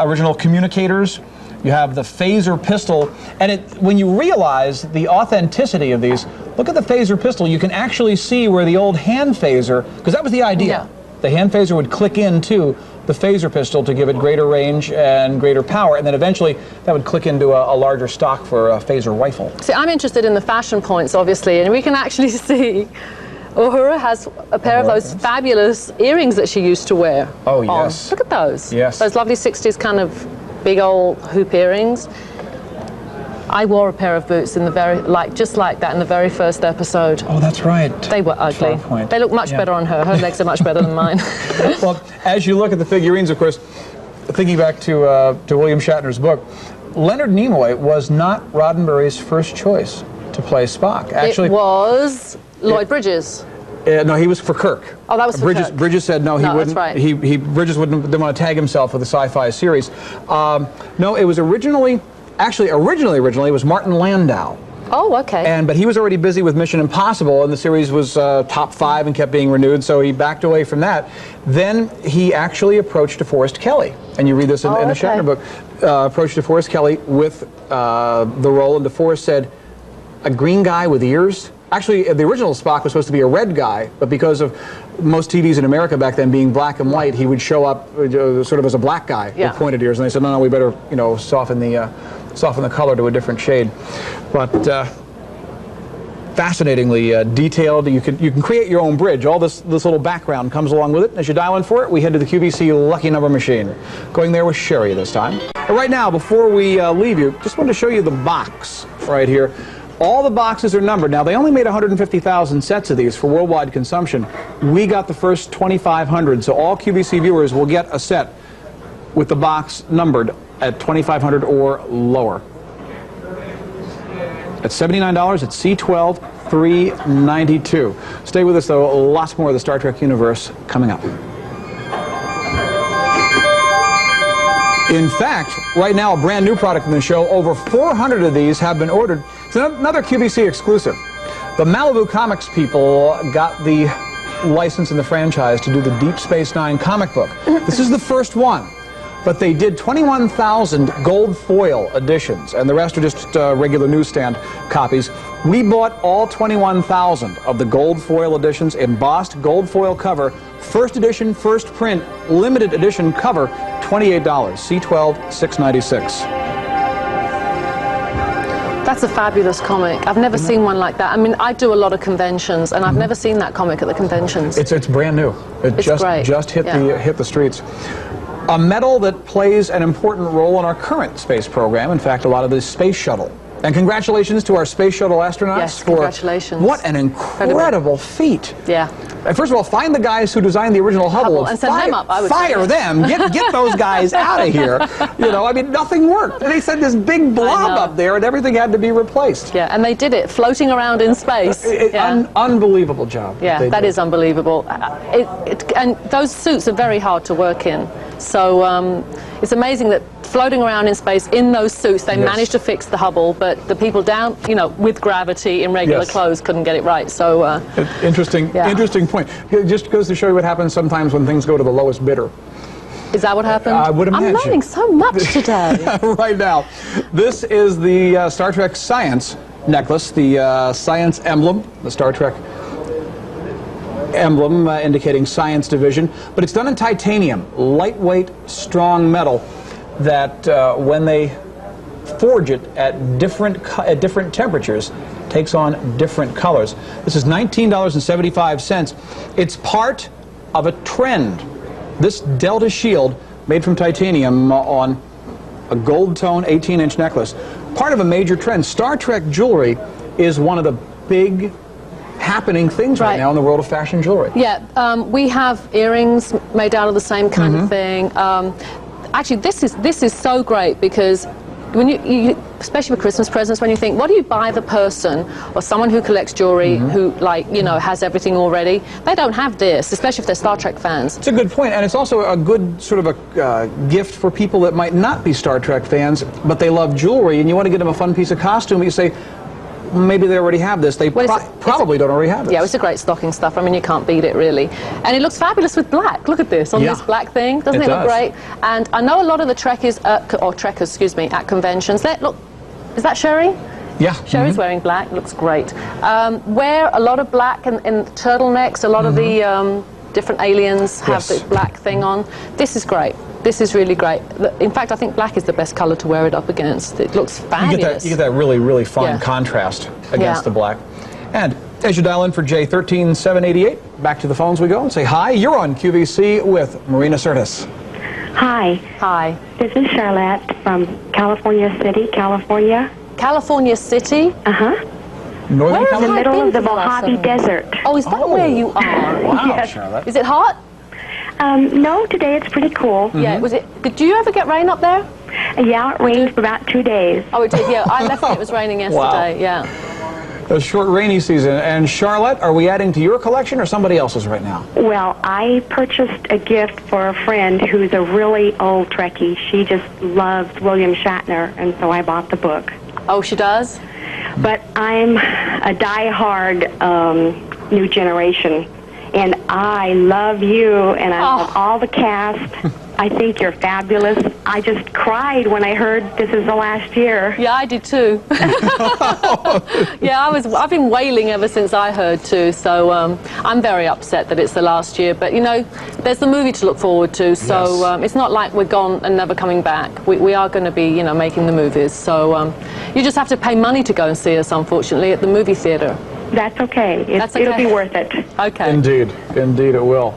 original communicators, you have the phaser pistol, and when you realize the authenticity of these, look at the phaser pistol. You can actually see where the old hand phaser, because that was the idea. Yeah. The hand phaser would click into the phaser pistol to give it greater range and greater power, and then eventually that would click into a larger stock for a phaser rifle. See, I'm interested in the fashion points, obviously, and we can actually see Uhura has a pair of those fabulous earrings that she used to wear. Oh, yes. Look at those. Yes. Those lovely 60s kind of big old hoop earrings. I wore a pair of boots in the just like that in the very first episode. Oh, that's right. They were ugly. They look much better on her. Her legs are much better than mine. Well, as you look at the figurines, of course, thinking back to William Shatner's book, Leonard Nimoy was not Roddenberry's first choice to play Spock. Actually, it was Lloyd Bridges. No, he was for Kirk. Oh, that was for Bridges. Kirk. Bridges said no, he wouldn't. That's right. Bridges didn't want to tag himself with a sci-fi series. No, it was originally it was Martin Landau. Oh, okay. But he was already busy with Mission Impossible, and the series was top 5 and kept being renewed, so he backed away from that. Then he actually approached DeForest Kelley, and you read this in the Shatner book. Approached DeForest Kelley with the role, and DeForest said, "A green guy with ears." Actually, the original Spock was supposed to be a red guy, but because of most TVs in America back then being black and white, he would show up sort of as a black guy with pointed ears. And they said, no, we better, soften the color to a different shade. But fascinatingly detailed. You can create your own bridge. All this little background comes along with it. As you dial in for it, we head to the QVC lucky number machine. Going there with Sherry this time. But right now, before we leave you, just wanted to show you the box right here. All the boxes are numbered. Now, they only made 150,000 sets of these for worldwide consumption. We got the first 2,500, so all QVC viewers will get a set with the box numbered at 2,500 or lower. At $79, it's C12, $392. Stay with us, though. Lots more of the Star Trek universe coming up. In fact, right now, a brand new product in the show, over 400 of these have been ordered. It's another QVC exclusive. The Malibu Comics people got the license and the franchise to do the Deep Space Nine comic book. This is the first one, but they did 21,000 gold foil editions, and the rest are just regular newsstand copies. We bought all 21,000 of the gold foil editions, embossed gold foil cover, first edition, first print, limited edition cover, $28, C12, $6.96. That's a fabulous comic. I've never seen one like that. I mean, I do a lot of conventions, and I've never seen that comic at the conventions. It's brand new. It's great. Just hit the streets. A medal that plays an important role in our current space program. In fact, a lot of the space shuttle. And congratulations to our space shuttle astronauts. Yes, congratulations. What an incredible feat. Yeah. And first of all, find the guys who designed the original Hubble and send them up. I would fire them. Get those guys out of here. You know, I mean, nothing worked. And they sent this big blob up there, and everything had to be replaced. Yeah, and they did it, floating around in space. Unbelievable job. Yeah, that is unbelievable. And those suits are very hard to work in. So it's amazing that floating around in space in those suits, they managed to fix the Hubble, but the people down, you know, with gravity in regular clothes couldn't get it right. So interesting point. It just goes to show you what happens sometimes when things go to the lowest bidder. Is that what happened? I would imagine. I'm learning so much today. Right now, this is the Star Trek Science necklace, the Science emblem, the Star Trek emblem indicating Science Division, but it's done in titanium, lightweight, strong metal that when they forge it at different temperatures takes on different colors. This is $19.75. It's part of a trend. This Delta shield made from titanium on a gold tone 18-inch necklace, part of a major trend. Star Trek jewelry is one of the big happening things right now in the world of fashion jewelry. Yeah, we have earrings made out of the same kind of thing. Actually, this is so great because when you especially for Christmas presents, when you think, what do you buy the person or someone who collects jewelry who, like, you know, has everything already? They don't have this, especially if they're Star Trek fans. It's a good point, and it's also a good sort of a gift for people that might not be Star Trek fans, but they love jewelry, and you want to get them a fun piece of costume. You say, maybe they already have this. They probably don't already have this. Yeah, it's a great stocking stuff. I mean, you can't beat it, really. And it looks fabulous with black. Look at this, on this black thing. Doesn't it look great? And I know a lot of the Trekkies, or Trekkers, excuse me, at conventions. Look, is that Sherry? Yeah. Sherry's wearing black. Looks great. Wear a lot of black in turtlenecks. A lot of the different aliens have the black thing on. This is great. This is really great. In fact, I think black is the best color to wear it up against. It looks fabulous. You get that really, really fine contrast against the black. And as you dial in for J13788, back to the phones we go and say hi. You're on QVC with Marina Sirtis. Hi. Hi. This is Charlotte from California City, California. California City? Uh-huh. Northern California? In the middle of the Mojave Desert. Oh, is that where you are? Wow, yes. Charlotte. Is it hot? No, today it's pretty cool. Yeah, was it? Do you ever get rain up there? Yeah, it rained for about 2 days. Oh, it did, yeah. I left it was raining yesterday, yeah. A short rainy season. And Charlotte, are we adding to your collection or somebody else's right now? Well, I purchased a gift for a friend who's a really old Trekkie. She just loves William Shatner, and so I bought the book. Oh, she does? But I'm a die-hard New Generation. And I love you, and I love all the cast. I think you're fabulous. I just cried when I heard this is the last year. Yeah, I did too. Yeah, I've been wailing ever since I heard too. So I'm very upset that it's the last year. But you know, there's the movie to look forward to. So it's not like we're gone and never coming back. We are going to be, you know, making the movies. So you just have to pay money to go and see us, unfortunately, at the movie theater. That's okay. It'll be worth it. Okay. Indeed it will.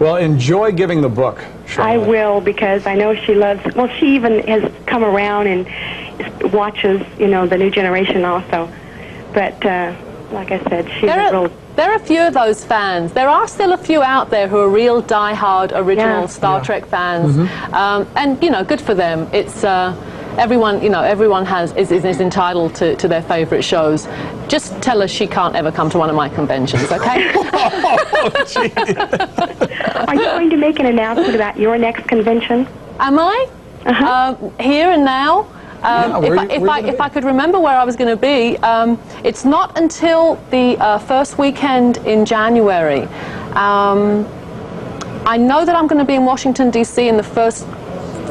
Well, enjoy giving the book, Charlotte. I will, because I know she loves. Well, she even has come around and watches, you know, the New Generation also. But like I said, she's a real. There are a few of those fans. There are still a few out there who are real die-hard original Star Trek fans, and you know, good for them. It's. Everyone, you know, everyone is entitled to their favorite shows. Just tell her she can't ever come to one of my conventions, okay? Are you going to make an announcement about your next convention? Am I? Here and now. If I could remember where I was going to be, it's not until the first weekend in January. I know that I'm going to be in Washington, D.C. in the first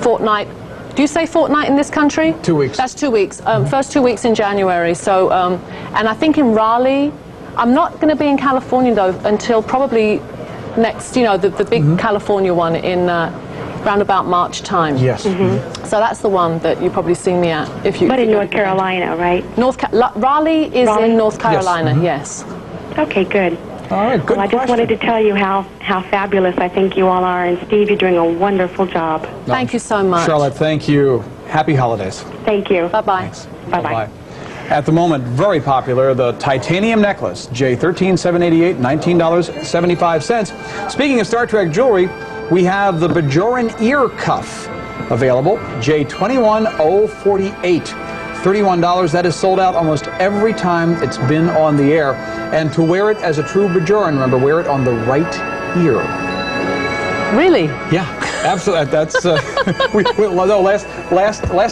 fortnight. Do you say fortnight in this country? 2 weeks. That's 2 weeks. First 2 weeks in January. So, and I think in Raleigh. I'm not going to be in California, though, until probably next, you know, the big California one in round about March time. Yes. So that's the one that you probably see me at. But in North Carolina, right? Raleigh is in North Carolina, yes. Okay, good. All right, good Well, I just wanted to tell you how fabulous I think you all are. And Steve, you're doing a wonderful job. Thank you so much. Charlotte, thank you. Happy holidays. Thank you. Bye-bye. Thanks. Bye-bye. At the moment, very popular, the titanium necklace, J13788, $19.75. Speaking of Star Trek jewelry, we have the Bajoran ear cuff available, J21048, $31. That is sold out almost every time it's been on the air. And to wear it as a true Bajoran, remember, wear it on the right ear. Really? Yeah, absolutely. That's last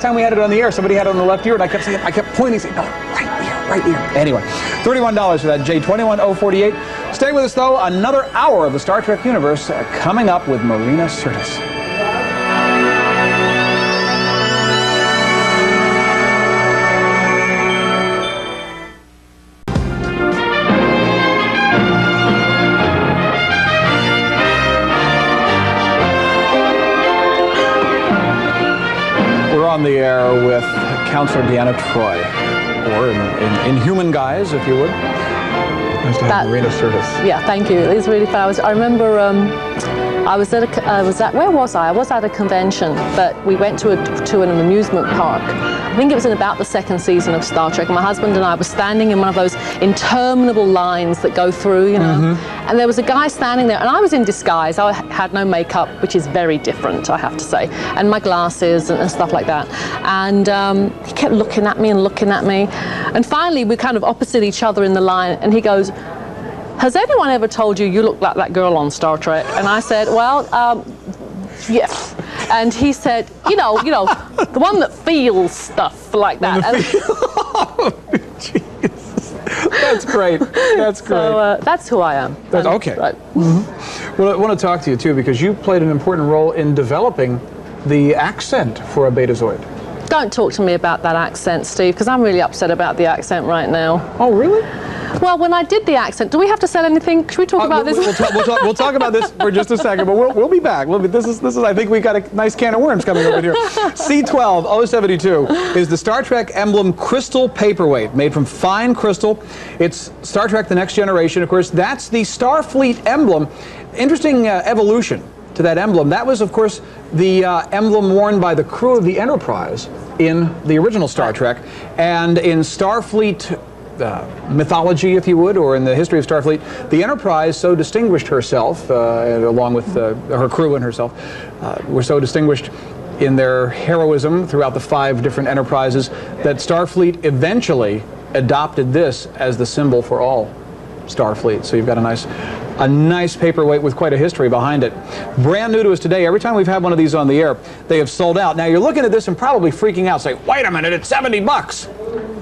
time we had it on the air, somebody had it on the left ear, and I kept pointing, saying, "No, right ear." Anyway, $31 for that J21048. Stay with us though. Another hour of the Star Trek universe coming up with Marina Sirtis. On the air with Counselor Deanna Troi, or in human guise, if you would. Nice to have Marina Sirtis. Yeah, thank you. It's really fun. I remember where was I? I was at a convention, but we went to an amusement park. I think it was in about the second season of Star Trek. My husband and I were standing in one of those interminable lines that go through, you know. And there was a guy standing there, and I was in disguise. I had no makeup, which is very different, I have to say, and my glasses and stuff like that. And he kept looking at me and looking at me. And finally, we're kind of opposite each other in the line, and he goes, "Has anyone ever told you look like that girl on Star Trek?" And I said, "Well, yes." And he said, you know, the one that feels stuff like that. Oh, Jesus. That's great. That's great. So that's who I am. Okay. Right. Well, I want to talk to you, too, because you played an important role in developing the accent for a Betazoid. Don't talk to me about that accent, Steve, because I'm really upset about the accent right now. Oh, really? Well, when I did the accent, do we have to sell anything? Should we talk about this? We'll talk about this for just a second, but we'll be back. This is. I think we've got a nice can of worms coming over here. C12072 is the Star Trek emblem crystal paperweight made from fine crystal. It's Star Trek: The Next Generation. Of course, that's the Starfleet emblem. Interesting evolution to that emblem. That was, of course, the emblem worn by the crew of the Enterprise in the original Star Trek, and in Starfleet mythology, if you would, or in the history of Starfleet, the Enterprise so distinguished herself, along with her crew and herself, were so distinguished in their heroism throughout the 5 different Enterprises that Starfleet eventually adopted this as the symbol for all Starfleet. So you've got a nice paperweight with quite a history behind it. Brand new to us today. Every time we've had one of these on the air, they have sold out. Now you're looking at this and probably freaking out, saying, "Wait a minute, it's $70."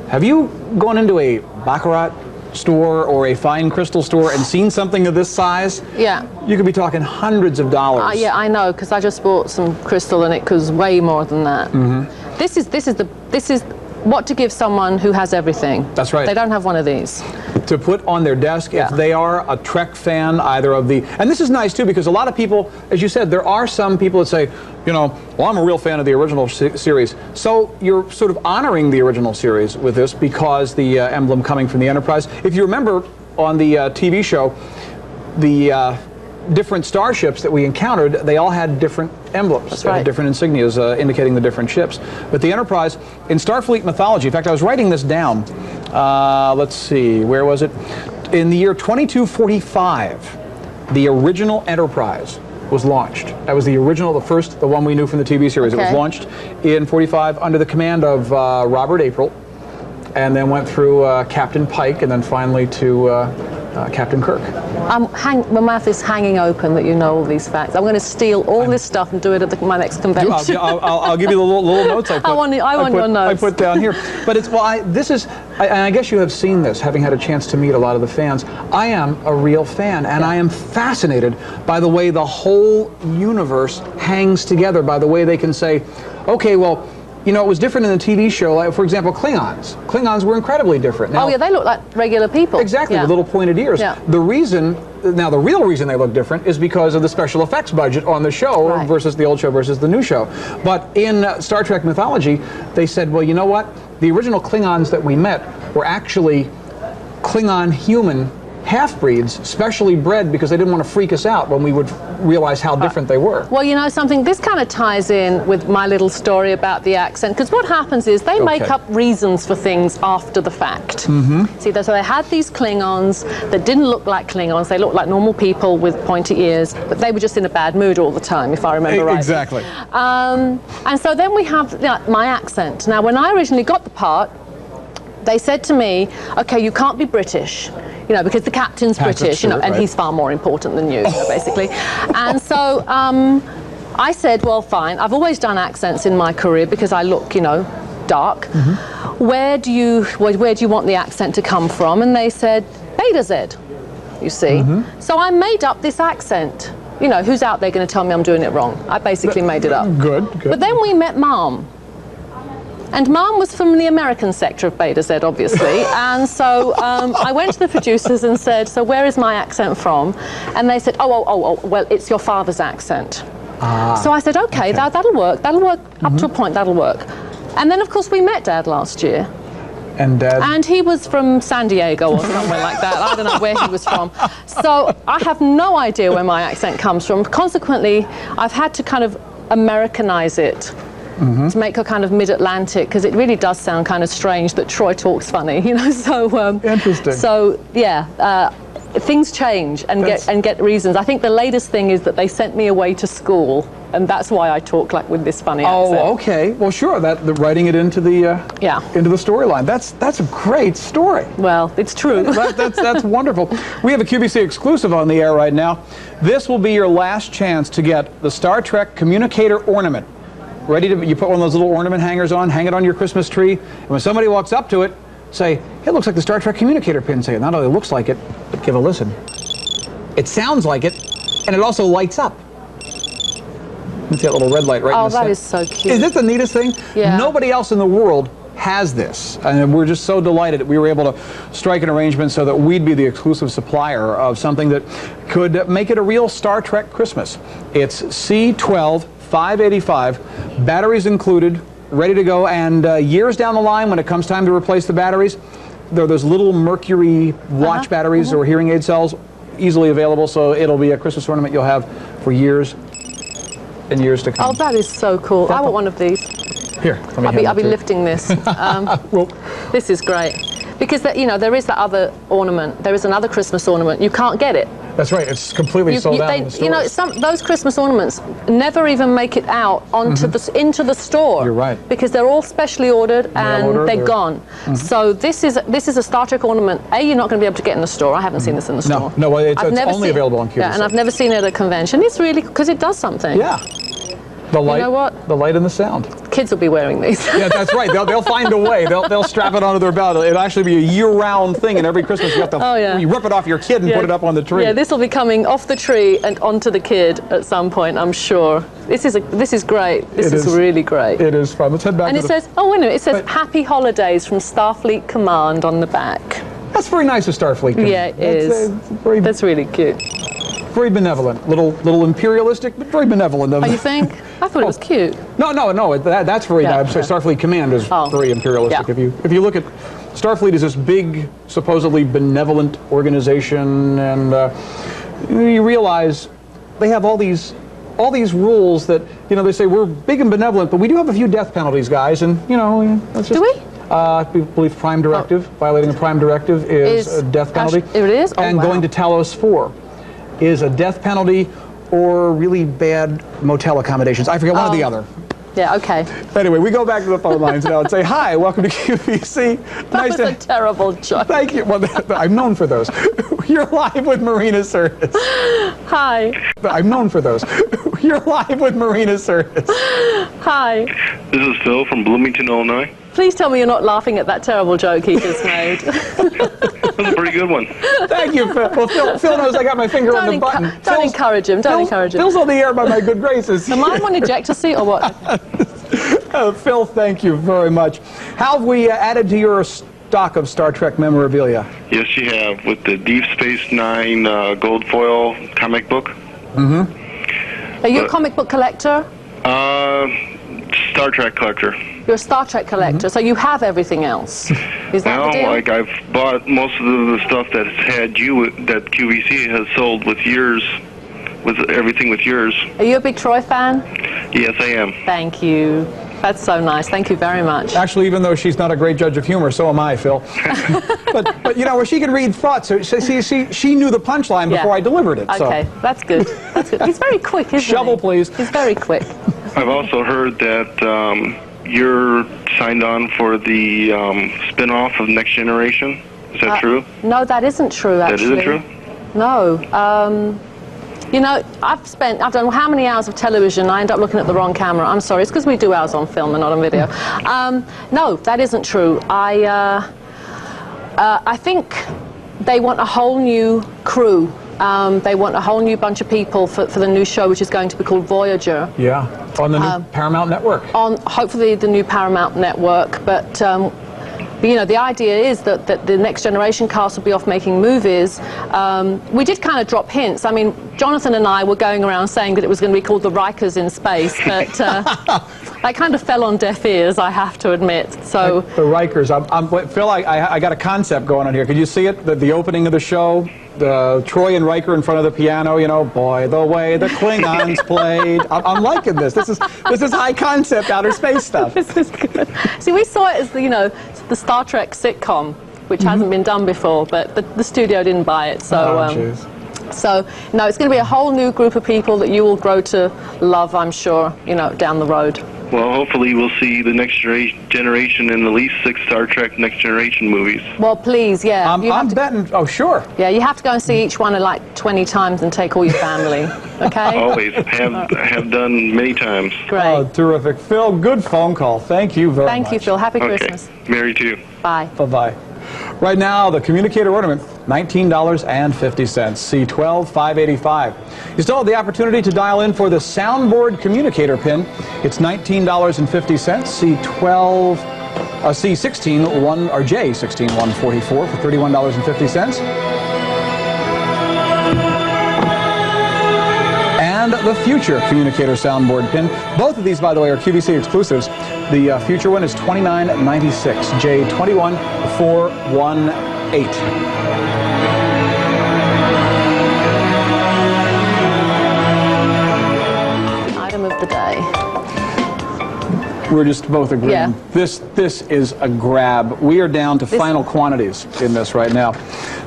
Have you gone into a Baccarat store or a fine crystal store and seen something of this size? Yeah. You could be talking hundreds of dollars. Yeah, I know, because I just bought some crystal and it costs way more than that. This is what to give someone who has everything. That's right. They don't have one of these. To put on their desk if they are a Trek fan, either of the... And this is nice, too, because a lot of people, as you said, there are some people that say, you know, well, I'm a real fan of the original series. So you're sort of honoring the original series with this because the emblem coming from the Enterprise. If you remember on the TV show, the different starships that we encountered, they all had different emblems. That's they right. had different insignias indicating the different ships. But the Enterprise, in Starfleet mythology, in fact, I was writing this down. Let's see, where was it? In the year 2245, the original Enterprise was launched. That was the original, the one we knew from the TV series. Okay. It was launched in 45 under the command of Robert April, and then went through Captain Pike, and then finally to Captain Kirk. My mouth is hanging open that you know all these facts. I'm going to steal all this stuff and do it at my next convention. I'll give you the little notes I put. I want your notes. I put down here. But it's, well, and I guess you have seen this, having had a chance to meet a lot of the fans. I am a real fan, and I am fascinated by the way the whole universe hangs together, by the way they can say, okay, well, you know, it was different in the TV show. Like, for example, Klingons. Klingons were incredibly different. Now, oh, yeah, they look like regular people. Exactly, with little pointed ears. Yeah. The real reason they look different is because of the special effects budget on the show versus the old show versus the new show. But in Star Trek mythology, they said, well, you know what? The original Klingons that we met were actually Klingon human half-breeds, specially bred because they didn't want to freak us out when we would realize how different they were. Well, you know something, this kind of ties in with my little story about the accent, because what happens is they make up reasons for things after the fact. See, so they had these Klingons that didn't look like Klingons, they looked like normal people with pointy ears, but they were just in a bad mood all the time, if I remember right. Exactly. And so then we have my accent. Now, when I originally got the part, they said to me, okay, you can't be British, you know, because the captain's British, you know, and he's far more important than you, basically. And so I said, well, fine, I've always done accents in my career because I look, you know, dark. Where do you want the accent to come from? And they said, Beta Z, you see. So I made up this accent. You know, who's out there going to tell me I'm doing it wrong? I basically made it up. Good. But then we met Mom. And Mom was from the American sector of Beta Z, obviously. And so I went to the producers and said, so where is my accent from? And they said, oh, well, it's your father's accent. So I said, okay. That'll work. That'll work up to a point. That'll work. And then, of course, we met Dad last year. And Dad? And he was from San Diego or somewhere like that. I don't know where he was from. So I have no idea where my accent comes from. Consequently, I've had to kind of Americanize it. To make her kind of mid-Atlantic, because it really does sound kind of strange that Troy talks funny, you know. So interesting. So yeah, things change and get reasons. I think the latest thing is that they sent me away to school, and that's why I talk like with this funny accent. Oh, okay. Well, sure. Writing it into the into the storyline. That's a great story. Well, it's true. That's wonderful. We have a QVC exclusive on the air right now. This will be your last chance to get the Star Trek communicator ornament. You put one of those little ornament hangers on, hang it on your Christmas tree, and when somebody walks up to it, say, it looks like the Star Trek communicator pin. Say, it not only looks like it, but give a listen. It sounds like it, and it also lights up. Let's see that little red light right in the center. Oh, that is so cute. Is this the neatest thing? Yeah. Nobody else in the world has this, and we're just so delighted that we were able to strike an arrangement so that we'd be the exclusive supplier of something that could make it a real Star Trek Christmas. It's C12 585, batteries included, ready to go, and years down the line when it comes time to replace the batteries, there are those little mercury watch batteries or hearing aid cells easily available, so it'll be a Christmas ornament you'll have for years and years to come. Oh, that is so cool. I want one of these. Here, I'll be lifting this. This is great. Because, you know, there is that other ornament. There is another Christmas ornament. You can't get it. That's right. It's completely sold out in the stores. You know, those Christmas ornaments never even make it out onto into the store. You're right. Because they're all specially ordered and they're gone. So this is a Star Trek ornament. You're not going to be able to get in the store. I haven't seen this in the store. No, it's only available on QVC. Yeah, and I've never seen it at a convention. It's really, because it does something. Yeah. The light, you know what? The light and the sound. Kids will be wearing these. Yeah, that's right. They'll find a way. They'll strap it onto their belt. It'll actually be a year-round thing, and every Christmas you have to you rip it off your kid and put it up on the tree. Yeah, this will be coming off the tree and onto the kid at some point, I'm sure. This is great. This is really great. It is fun. Let's head back. And it says, oh wait a minute, it says Happy Holidays from Starfleet Command on the back. That's very nice of Starfleet Command. Yeah, it is. That's really cute. Very benevolent, little imperialistic, but very benevolent. Oh, you think? I thought it was cute. No. That's very nice. Starfleet Command is very imperialistic. Yeah. If you look at Starfleet, is this big, supposedly benevolent organization, and you realize they have all these rules that they say we're big and benevolent, but we do have a few death penalties, guys, and that's just. Do we? I believe Prime Directive, violating a Prime Directive is a death penalty. It is? Oh, and going to Talos 4 is a death penalty or really bad motel accommodations. I forget one or the other. Yeah, okay. Anyway, we go back to the phone lines now and say, hi, welcome to QVC. That was a terrible joke. Thank you. Well, I'm known for those. You're live with Marina Sirtis. Hi. I'm known for those. You're live with Marina Sirtis. Hi. This is Phil from Bloomington, Illinois. Please tell me you're not laughing at that terrible joke he just made. That was a pretty good one. Thank you, Phil. Well, Phil knows I got my finger on the button. Don't encourage him. Don't encourage him. Phil's on the air by my good graces. Am I on ejector seat or what? Phil, thank you very much. How have we added to your stock of Star Trek memorabilia? Yes, you have, with the Deep Space Nine gold foil comic book. Are you a comic book collector? Star Trek collector. You're a Star Trek collector, so you have everything else. Is that the deal? Like I've bought most of the stuff that's had you, that QVC has sold with yours, with everything with yours. Are you a big Troy fan? Yes, I am. Thank you. That's so nice. Thank you very much. Actually, even though she's not a great judge of humor, so am I, Phil. but you know, where she can read thoughts. So she knew the punchline before I delivered it. Okay, so. that's good. That's good. He's very quick, isn't he? Shovel, please. He's very quick. I've also heard that you're signed on for the spin-off of Next Generation. Is that true? No, that isn't true, actually. That isn't true? No. You know, I've done how many hours of television? I end up looking at the wrong camera. I'm sorry, it's because we do ours on film and not on video. No, that isn't true. I think they want a whole new crew. They want a whole new bunch of people for the new show, which is going to be called Voyager. Yeah, on the new Paramount Network. On hopefully the new Paramount Network, but you know, the idea is that the Next Generation cast will be off making movies. We did kind of drop hints. I mean, Jonathan and I were going around saying that it was going to be called the Rikers in Space, but that kind of fell on deaf ears, I have to admit. So the Rikers. Phil, I got a concept going on here. Could you see it? The opening of the show, the Troy and Riker in front of the piano. You know, boy, the way the Klingons played. I'm liking this. This is high concept outer space stuff. This is good. See, we saw it as the Star Trek sitcom, which hasn't been done before, but the studio didn't buy it. So, so no, it's going to be a whole new group of people that you will grow to love, I'm sure, you know, down the road. Well, hopefully we'll see the Next Generation in at least 6 Star Trek Next Generation movies. Well, please, yeah. I'm betting. Oh, sure. Yeah, you have to go and see each one like 20 times and take all your family. Okay. Always have done many times. Great. Oh, terrific, Phil. Good phone call. Thank you very much. Thank you, Phil. Happy Christmas. Merry to you. Bye. Bye-bye. Right now, the communicator ornament, $19.50, C12 585. You still have the opportunity to dial in for the soundboard communicator pin. It's $19.50, C12, C16 1 or J16 144 for $31.50. And the future communicator soundboard pin. Both of these, by the way, are QVC exclusives. The future one is $29.96, J21 418. Item of the day. We're just both agreeing. Yeah. This is a grab. We are down to final quantities in this right now.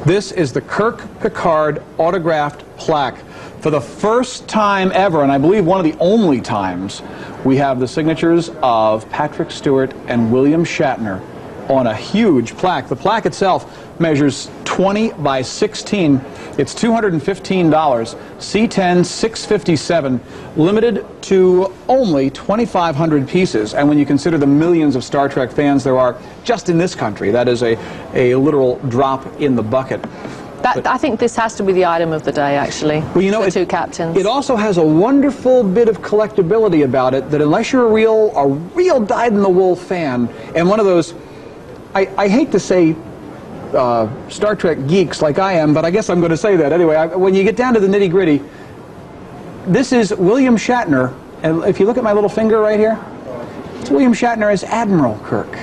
This is the Kirk Picard autographed plaque. For the first time ever, and I believe one of the only times, we have the signatures of Patrick Stewart and William Shatner on a huge plaque. The plaque itself measures 20 by 16. It's $215, C10 657, limited to only 2,500 pieces. And when you consider the millions of Star Trek fans there are just in this country, that is a literal drop in the bucket. I think this has to be the item of the day, actually. Well, you know, the two captains. It also has a wonderful bit of collectability about it that unless you're a real dyed-in-the-wool fan, and one of those, I hate to say Star Trek geeks like I am, but I guess I'm going to say that anyway. When you get down to the nitty-gritty, this is William Shatner, and if you look at my little finger right here, it's William Shatner as Admiral Kirk.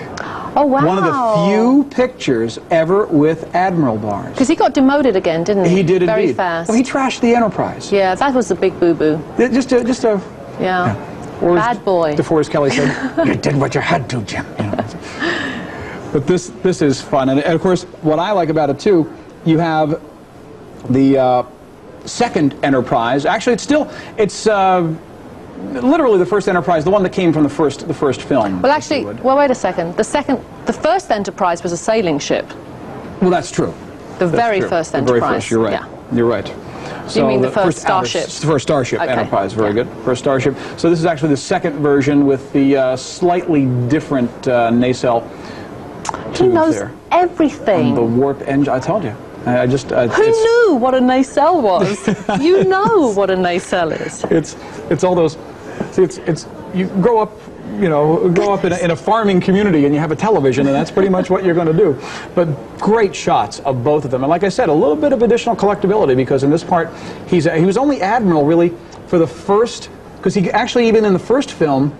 Oh, wow. One of the few pictures ever with Admiral bars. Because he got demoted again, didn't he? He did Very indeed. fast. Well, he trashed the Enterprise. Yeah, that was a big boo-boo. Just a yeah. Or bad boy. DeForest Kelly said, "You did what you had to, Jim." You know. But this is fun, and of course, what I like about it too, you have the second Enterprise. Actually, it's literally the first Enterprise, the one that came from the first film. Well, actually, well, wait a second. The first Enterprise was a sailing ship. Well, that's true. The very first Enterprise. The very first, you're right. Yeah. You're right. So you mean the first Starship? The first Starship, okay. Enterprise, very good. First Starship. So this is actually the second version with the slightly different nacelle tubes He knows there. everything. And the warp engine, I told you. I just... Who knew what a nacelle was? You know what a nacelle is. It's all those... See, it's you grow up... You know, grow up in a farming community and you have a television, and that's pretty much what you're going to do. But great shots of both of them. And like I said, a little bit of additional collectability, because in this part, he was only Admiral, really, for the first... Because he actually, even in the first film,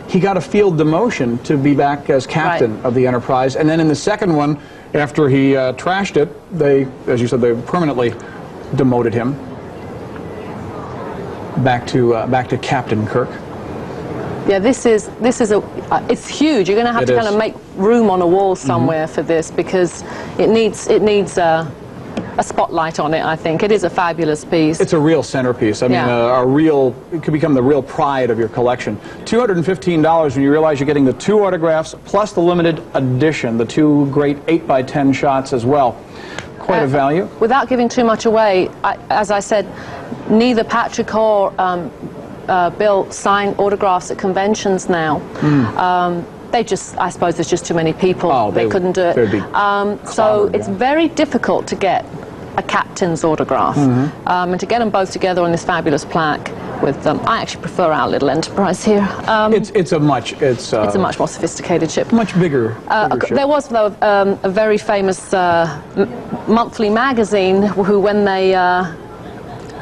he got a field demotion to be back as captain of the Enterprise. And then in the second one, after he trashed it, they, as you said, they permanently demoted him back to Captain Kirk. Yeah, this is it's huge. You're going to have to kind of make room on a wall somewhere for this, because it needs a spotlight on it. I think it is a fabulous piece. It's a real centerpiece. I mean, it could become the real pride of your collection. $215 when you realize you're getting the 2 autographs plus the limited edition, the 2 great 8x10 shots as well. Quite a value. Without giving too much away, as I said, neither Patrick or Bill sign autographs at conventions now. They just, I suppose there's just too many people. Oh, they couldn't do it. So it's very difficult to get a captain's autograph. And to get them both together on this fabulous plaque with them. I actually prefer our little Enterprise here. It's a much more sophisticated ship. Much bigger ship. There was, though, a very famous monthly magazine who, when they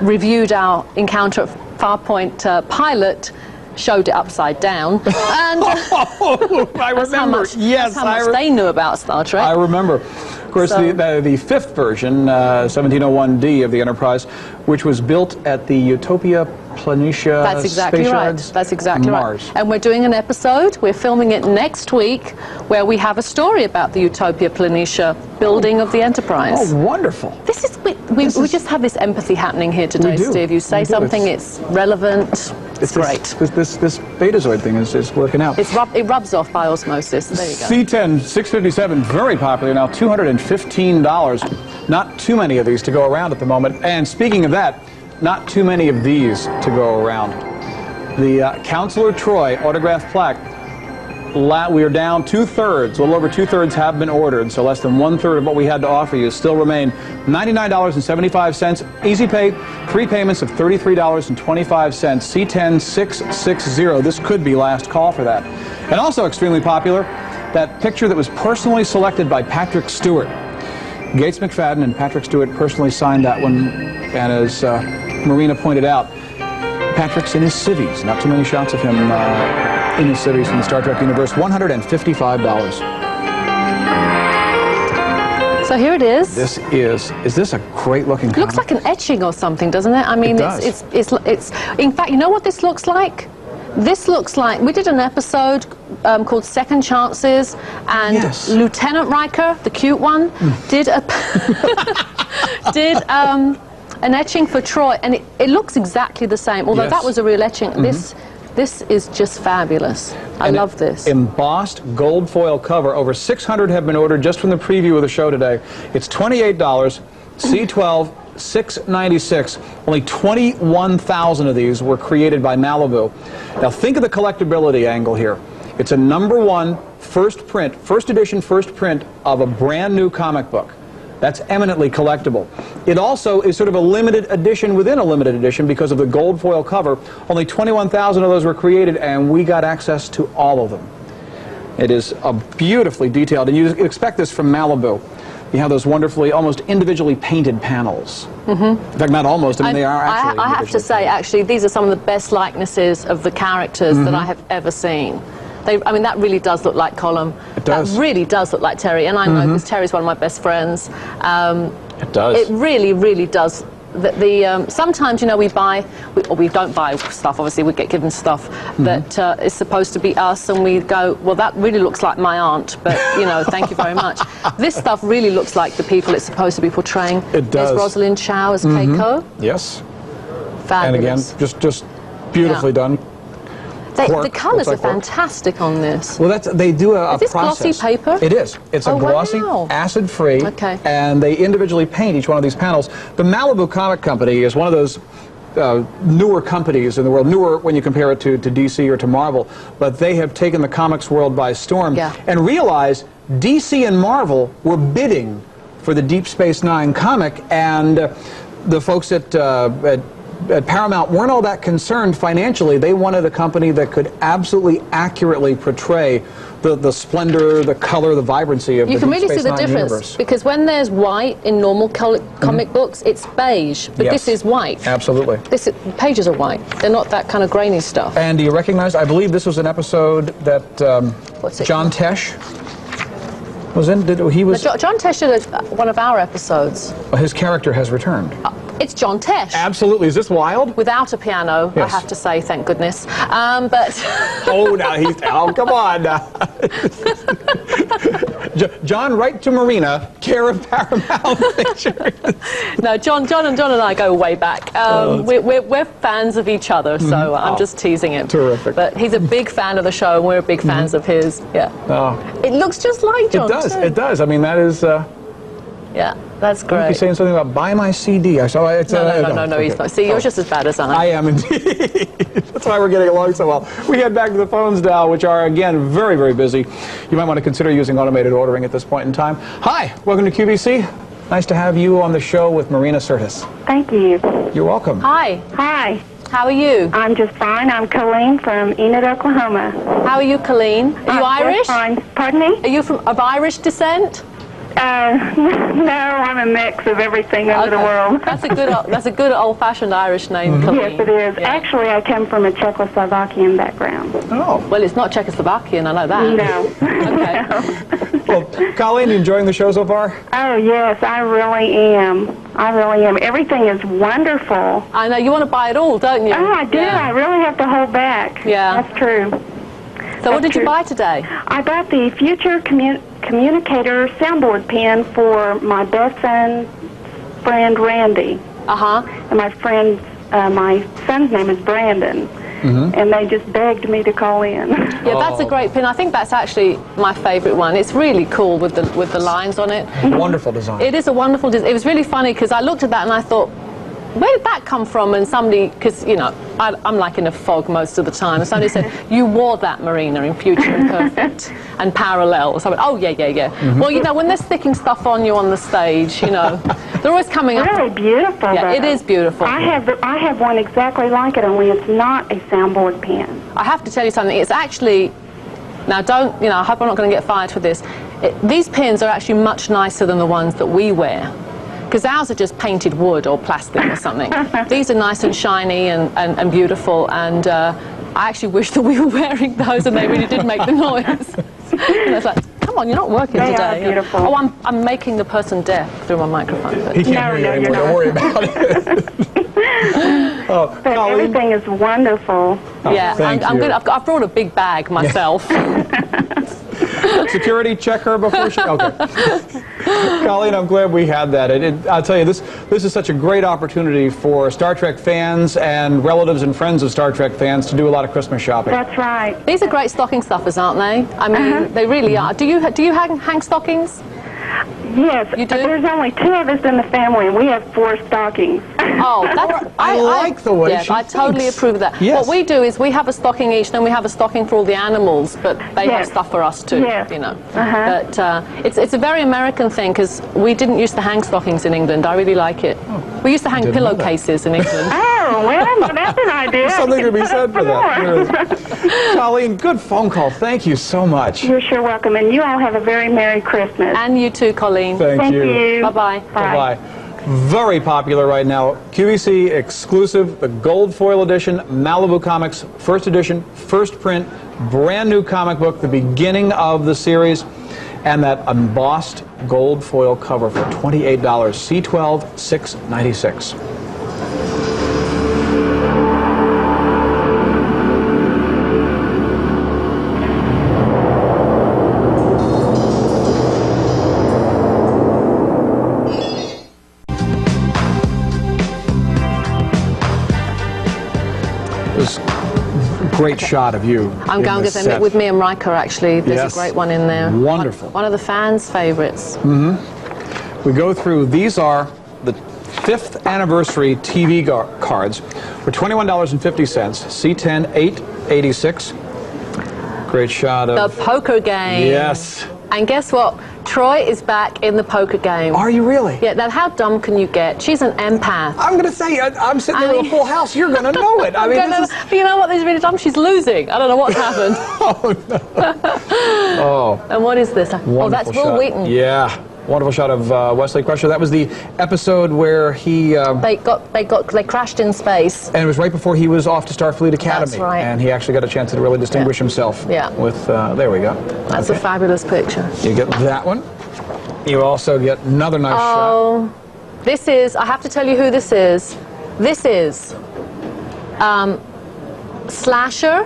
reviewed our encounter at Farpoint Pilot, showed it upside down. And I remember. That's how much they knew about Star Trek. I remember. Of course, the fifth version, 1701D of the Enterprise, which was built at the Utopia Planitia That's exactly Space right. Yards, That's exactly Mars. right. And we're doing an episode. We're filming it next week, where we have a story about the Utopia Planitia building of the Enterprise. Oh, wonderful! This is we just have this empathy happening here today, Steve. You say something, it's relevant. It's great. This Betazoid thing is working out. It rubs off by osmosis. There you go. C10 657, very popular now, $215. Not too many of these to go around at the moment. And speaking of that, not too many of these to go around. The Counselor Troy autograph plaque. We are down 2/3. A little over 2/3 have been ordered, so less than 1/3 of what we had to offer you still remain. $99.75. Easy pay, 3 payments of $33.25. C10 660. This could be last call for that. And also extremely popular, that picture that was personally selected by Patrick Stewart. Gates McFadden and Patrick Stewart personally signed that one, and as Marina pointed out, Patrick's in his civvies. Not too many shots of him in his civvies from the Star Trek universe. $155. So here it is. Is this a great looking comic? It looks like an etching or something, doesn't it? I mean, it's in fact, you know what this looks like? This looks like, we did an episode called Second Chances, and Lieutenant Riker, the cute one, did an etching for Troy, and it looks exactly the same, although that was a real etching. This is just fabulous. I love this. Embossed gold foil cover. Over 600 have been ordered just from the preview of the show today. It's $28. C12 $696. Only 21,000 of these were created by Malibu. Now think of the collectability angle here. It's a #1 first print, first edition, first print of a brand new comic book. That's eminently collectible. It also is sort of a limited edition within a limited edition because of the gold foil cover. Only 21,000 of those were created, and we got access to all of them. It is beautifully detailed, and you expect this from Malibu. You have those wonderfully, almost individually painted panels. In fact, not almost. I mean, they are actually. I have to say, actually, these are some of the best likenesses of the characters that I have ever seen. I mean, that really does look like Colum. It does. That really does look like Terry, and I know because Terry's one of my best friends. It does. It really, really does. Sometimes, you know, we don't buy stuff, obviously, we get given stuff that is supposed to be us, and we go, well, that really looks like my aunt, but, you know, thank you very much. This stuff really looks like the people it's supposed to be portraying. It does. There's Rosalind Chow as Keiko. Yes. Fabulous. And again, just beautifully done. The colours are fantastic on this. Well, they do a Is this process. glossy paper? It is. It's a glossy, wow. acid-free, Okay. and they individually paint each one of these panels. The Malibu Comic Company is one of those newer companies in the world, newer when you compare it to DC or to Marvel, but they have taken the comics world by storm and realized DC and Marvel were bidding for the Deep Space Nine comic, and the folks at Paramount weren't all that concerned financially. They wanted a company that could absolutely accurately portray the splendor, the color, the vibrancy of the Deep Space Nine universe. You can really see the difference, because when there's white in normal comic books, it's beige, but this is white. Absolutely. Pages are white. They're not that kind of grainy stuff. And do you recognize, I believe this was an episode that John Tesh was in? John Tesh did one of our episodes. His character has returned. It's John Tesh. Absolutely. Is this wild? Without a piano, yes. I have to say, thank goodness. But oh, now come on now. John, write to Marina, care of Paramount Pictures. No, John and I go way back. We're fans of each other, so I'm just teasing him. Terrific. But he's a big fan of the show, and we're big fans of his. Yeah. It looks just like John. It does. Too. It does. I mean, that is. Yeah, that's great. You'd be saying something about buy my CD. I saw it's no, he's not. See, you're just as bad as I am. I am indeed. That's why we're getting along so well. We head back to the phones now, which are, again, very, very busy. You might want to consider using automated ordering at this point in time. Hi, welcome to QVC. Nice to have you on the show with Marina Sirtis. Thank you. You're welcome. Hi. Hi. How are you? I'm just fine. I'm Colleen from Enid, Oklahoma. How are you, Colleen? Are you Irish? Fine. Pardon me? Are you of Irish descent? No, I'm a mix of everything under the world. That's a good old-fashioned Irish name, Colleen. Yes, it is. Yeah. Actually, I come from a Czechoslovakian background. Oh. Well, it's not Czechoslovakian, I know that. No. Okay. Well, Colleen, you enjoying the show so far? Oh, yes, I really am. I really am. Everything is wonderful. I know. You want to buy it all, don't you? Oh, I do. Yeah. I really have to hold back. Yeah. That's true. So what did you buy today? I bought the Future Communicator soundboard pen for my best friend Randy. And my son's name is Brandon. And they just begged me to call in. Yeah, that's a great pin. I think that's actually my favorite one. It's really cool with the lines on it. Wonderful design. It is a wonderful design. It was really funny because I looked at that and I thought, where did that come from? And somebody, because, you know, I'm like in a fog most of the time, and somebody said, you wore that, Marina, in Future and Perfect and Parallel. So I went, oh, yeah. Well, you know, when they're sticking stuff on you on the stage, you know, they're always coming up. Really beautiful, Yeah, though. it is beautiful. I have one exactly like it, only it's not a soundboard pen. I have to tell you something. It's actually, now don't, you know, I hope I'm not going to get fired for this. These pins are actually much nicer than the ones that we wear. Because ours are just painted wood or plastic or something. These are nice and shiny and beautiful, and I actually wish that we were wearing those and they really did make the noise. And it's like, come on, you're not working They today. are beautiful. Oh, I'm making the person deaf through my microphone. But He can't hear you anymore. Don't worry about it. But everything is wonderful. yeah, thank I'm you. good. I've brought a big bag myself. Security, check her before she... Okay. Colleen, I'm glad we had that. I'll tell you, this is such a great opportunity for Star Trek fans and relatives and friends of Star Trek fans to do a lot of Christmas shopping. That's right. These are great stocking stuffers, aren't they? I mean, they really are. Do you hang stockings? Yes. You do? There's only 2 of us in the family, and we have 4 stockings. Oh, that's, I like the way she I totally thinks. approve of that. Yes. What we do is we have a stocking each, then we have a stocking for all the animals, but they have stuff for us too, you know. But it's a very American thing, because we didn't used to hang stockings in England. I really like it. We used to hang pillowcases in England. Oh, well, that's an idea. Something to be said for that. Colleen, good phone call. Thank you so much. You're sure welcome, and you all have a very Merry Christmas. And you too, Colleen. Thank you. Bye-bye. Bye-bye. Very popular right now. QVC exclusive, the gold foil edition, Malibu Comics, first edition, first print, brand new comic book, the beginning of the series, and that embossed gold foil cover for $28. C12, $6.96. Great shot of you. I'm going to say with me and Riker, actually. There's a great one in there. Wonderful. One of the fans' favorites. We go through, these are the 5th anniversary TV cards for $21.50, C10 886. Great shot of the poker game. Yes. And guess what? Troy is back in the poker game. Are you really? Yeah, now how dumb can you get? She's an empath. I'm going to say, I'm sitting there with a full house. You're going to know it. I mean, but you know what? This is really dumb. She's losing. I don't know what's happened. Oh. And what is this? Wonderful that's Will shot. Wheaton. Yeah. Wonderful shot of Wesley Crusher. That was the episode where he... They crashed in space. And it was right before he was off to Starfleet Academy. That's right. And he actually got a chance to really distinguish himself. Yeah. With, there we go. That's a fabulous picture. You get that one. You also get another nice shot. Oh, this is, I have to tell you who this is. This is Slasher,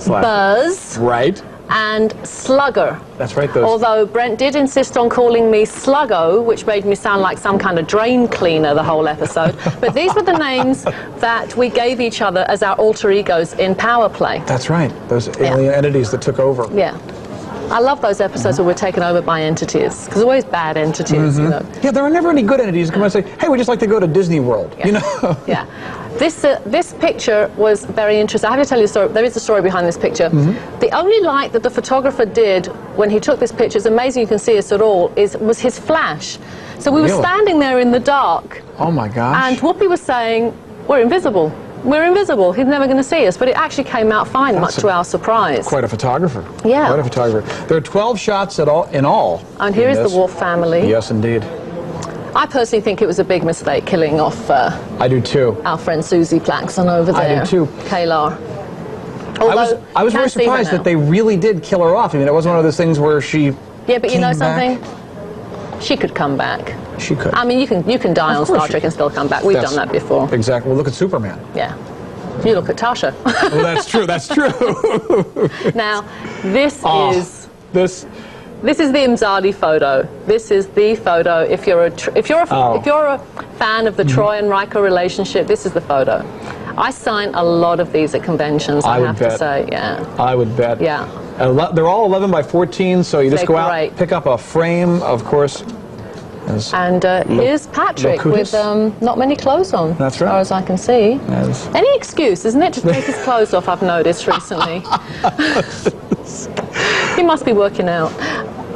Buzz, right, and Slugger. That's right, those. Although Brent did insist on calling me Sluggo, which made me sound like some kind of drain cleaner the whole episode. But these were the names that we gave each other as our alter egos in Power Play. That's right, those alien entities that took over. Yeah. I love those episodes where we're taken over by entities, because always bad entities, you know. Yeah, there are never any good entities who come and say, hey, we just like to go to Disney World, you know? Yeah. This picture was very interesting. I have to tell you a story. There is a story behind this picture. The only light that the photographer did when he took this picture, it's amazing you can see us at all, was his flash. So we were standing there in the dark. Oh my gosh. And Whoopi was saying, we're invisible. We're invisible. He's never going to see us. But it actually came out fine, much to our surprise. Quite a photographer. Yeah. Quite a photographer. There are 12 shots in all. And here is the Wolf family. Yes, indeed. I personally think it was a big mistake killing off I do too. our friend Susie Plaxon over there. I do too. Kaylar. I was very surprised that they really did kill her off. I mean, it wasn't one of those things where she Yeah, but you know came something? back. She could come back. She could. I mean, you can die on Star Trek and still come back. We've done that before. Exactly. Well, look at Superman. Yeah. You look at Tasha. Well, that's true. That's true. Now, this is this is the Imzadi photo. This is the photo. If you're a fan of the Troy and Riker relationship, this is the photo. I sign a lot of these at conventions. I have to say, yeah. I would bet. Yeah. They're all 11 by 14, so you just go out, pick up a frame, of course. And here's Patrick with not many clothes on, That's as far as I can see. Any excuse, isn't it, to take his clothes off, I've noticed recently. He must be working out.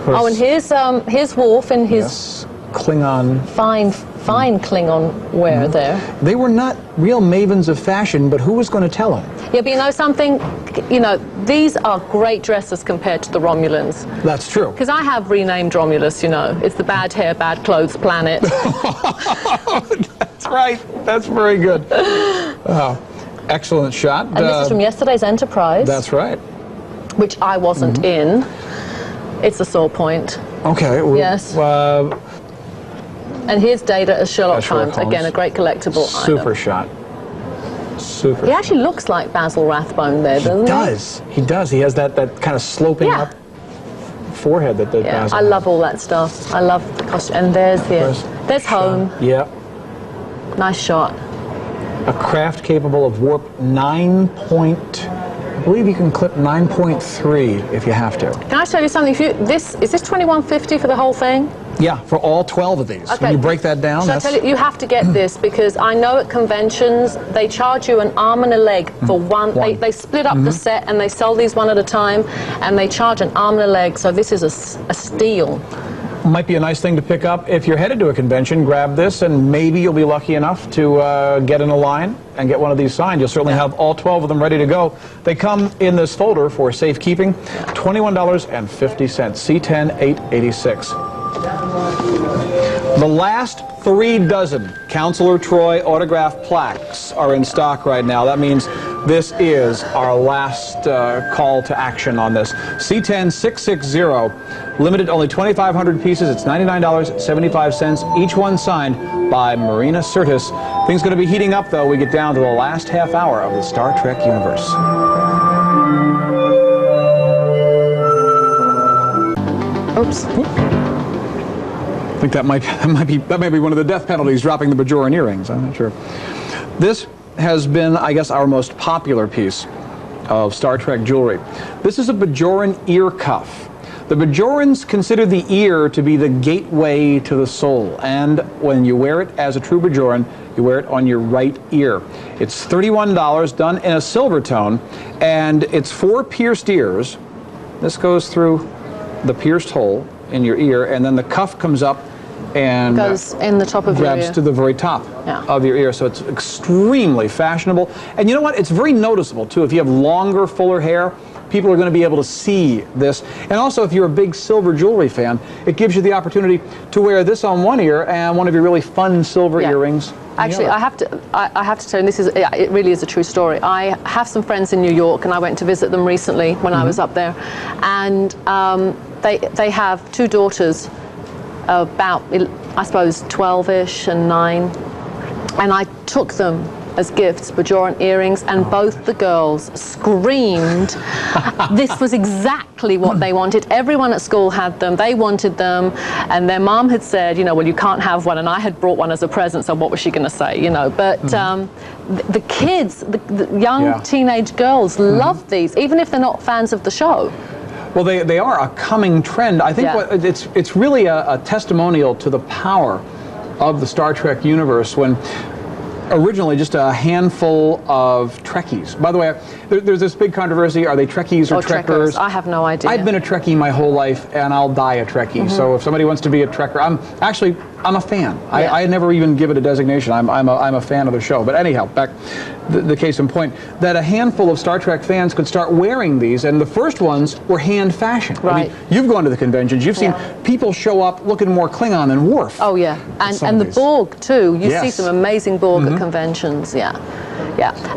Oh, and here's Worf in his Klingon. Fine Klingon wear there. They were not real mavens of fashion, but who was going to tell them? Yeah, but you know something? You know, these are great dresses compared to the Romulans. That's true. Because I have renamed Romulus, you know. It's the bad hair, bad clothes planet. That's right. That's very good. Excellent shot. And this is from yesterday's Enterprise. That's right. Which I wasn't in. It's a sore point. Okay. Well, yes. And here's Data as Sherlock Holmes. Again, a great collectible Super shot. Super. He actually looks like Basil Rathbone there, doesn't he? He does. He does. He has that kind of sloping up forehead that Basil has. I love all that stuff. I love the costume. And there's home. Yeah. Nice shot. A craft capable of warp 9. I believe you can clip 9.3 if you have to. Can I tell you something? Is this $21.50 for the whole thing? Yeah, for all 12 of these. Okay. When you break that down, So I tell you, you have to get this because I know at conventions they charge you an arm and a leg for one. They split up the set and they sell these one at a time, and they charge an arm and a leg. So this is a steal. Might be a nice thing to pick up if you're headed to a convention. Grab this, and maybe you'll be lucky enough to get in a line and get one of these signed. You'll certainly have all 12 of them ready to go. They come in this folder for safekeeping. $21.50. C10 886. The last 3 dozen Counselor Troy autograph plaques are in stock right now. That means this is our last call to action on this. C10 660, limited only 2,500 pieces. It's $99.75, each one signed by Marina Sirtis. Things going to be heating up, though. We get down to the last half hour of the Star Trek universe. Oops. I think that might be one of the death penalties, dropping the Bajoran earrings. I'm not sure. This has been, I guess, our most popular piece of Star Trek jewelry. This is a Bajoran ear cuff. The Bajorans consider the ear to be the gateway to the soul, and when you wear it as a true Bajoran, you wear it on your right ear. It's $31, done in a silver tone, and it's 4 pierced ears. This goes through the pierced hole in your ear, and then the cuff comes up and goes in the top of your grabs ear. to the very top of your ear. So it's extremely fashionable. And you know what? It's very noticeable, too. If you have longer, fuller hair, people are going to be able to see this. And also, if you're a big silver jewelry fan, it gives you the opportunity to wear this on one ear and one of your really fun silver earrings. Actually, I have to tell you, this is, it really is a true story. I have some friends in New York, and I went to visit them recently when I was up there. And they have 2 daughters, about, I suppose, 12-ish and 9. And I took them as gifts, Bajoran earrings, and both the girls screamed. This was exactly what they wanted. Everyone at school had them. They wanted them, and their mom had said, you know, well, you can't have one, and I had brought one as a present, so what was she going to say, you know? But the kids, the young teenage girls love these, even if they're not fans of the show. Well, they are a coming trend. I think it's really a testimonial to the power of the Star Trek universe when originally just a handful of Trekkies. By the way, there's this big controversy. Are they Trekkies or Trekkers? I have no idea. I've been a Trekkie my whole life, and I'll die a Trekkie. So if somebody wants to be a Trekker, I'm a fan. I never even give it a designation. I'm a fan of the show. But anyhow, back the case in point, that a handful of Star Trek fans could start wearing these, and the first ones were hand fashioned. Right. I mean, you've gone to the conventions. You've seen people show up looking more Klingon than Worf. Oh yeah, and the Borg too. You see some amazing Borg at conventions. Yeah.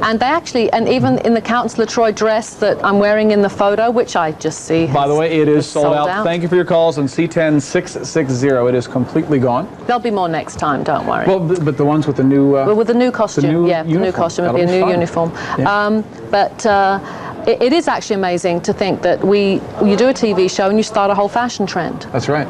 And they actually, and even in the Councillor Troy dress that I'm wearing in the photo, which I just see. By the way, it is sold out. Thank you for your calls on C10660. It is completely gone. There'll be more next time. Don't worry. Well, but the ones with the new. Well, with the new costume. The new costume. It'll be a new uniform. Yeah. It is actually amazing to think that you do a TV show and you start a whole fashion trend. That's right.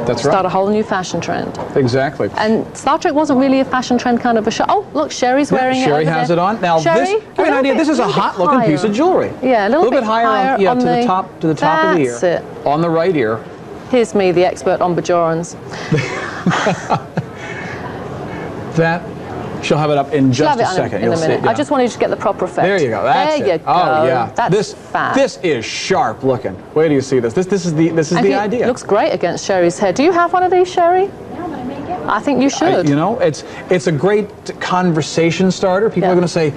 That's right. Start a whole new fashion trend. Exactly. And Star Trek wasn't really a fashion trend kind of a show. Oh, look, Sherry's wearing it. Sherry has it on. Now, Sherry, give me an idea. This is a hot-looking piece of jewelry. Yeah, a little bit higher, on to the top of the ear. That's it. On the right ear. Here's me, the expert on Bajorans. That. She'll have it up in just a second. In a minute. I just wanted you to get the proper effect. There you go. That's there you go. Oh yeah. That's fab. This is sharp looking. Where do you see this? This is the idea. It looks great against Sherry's hair. Do you have one of these, Sherry? I think you should. You know, it's a great conversation starter. People are going to say,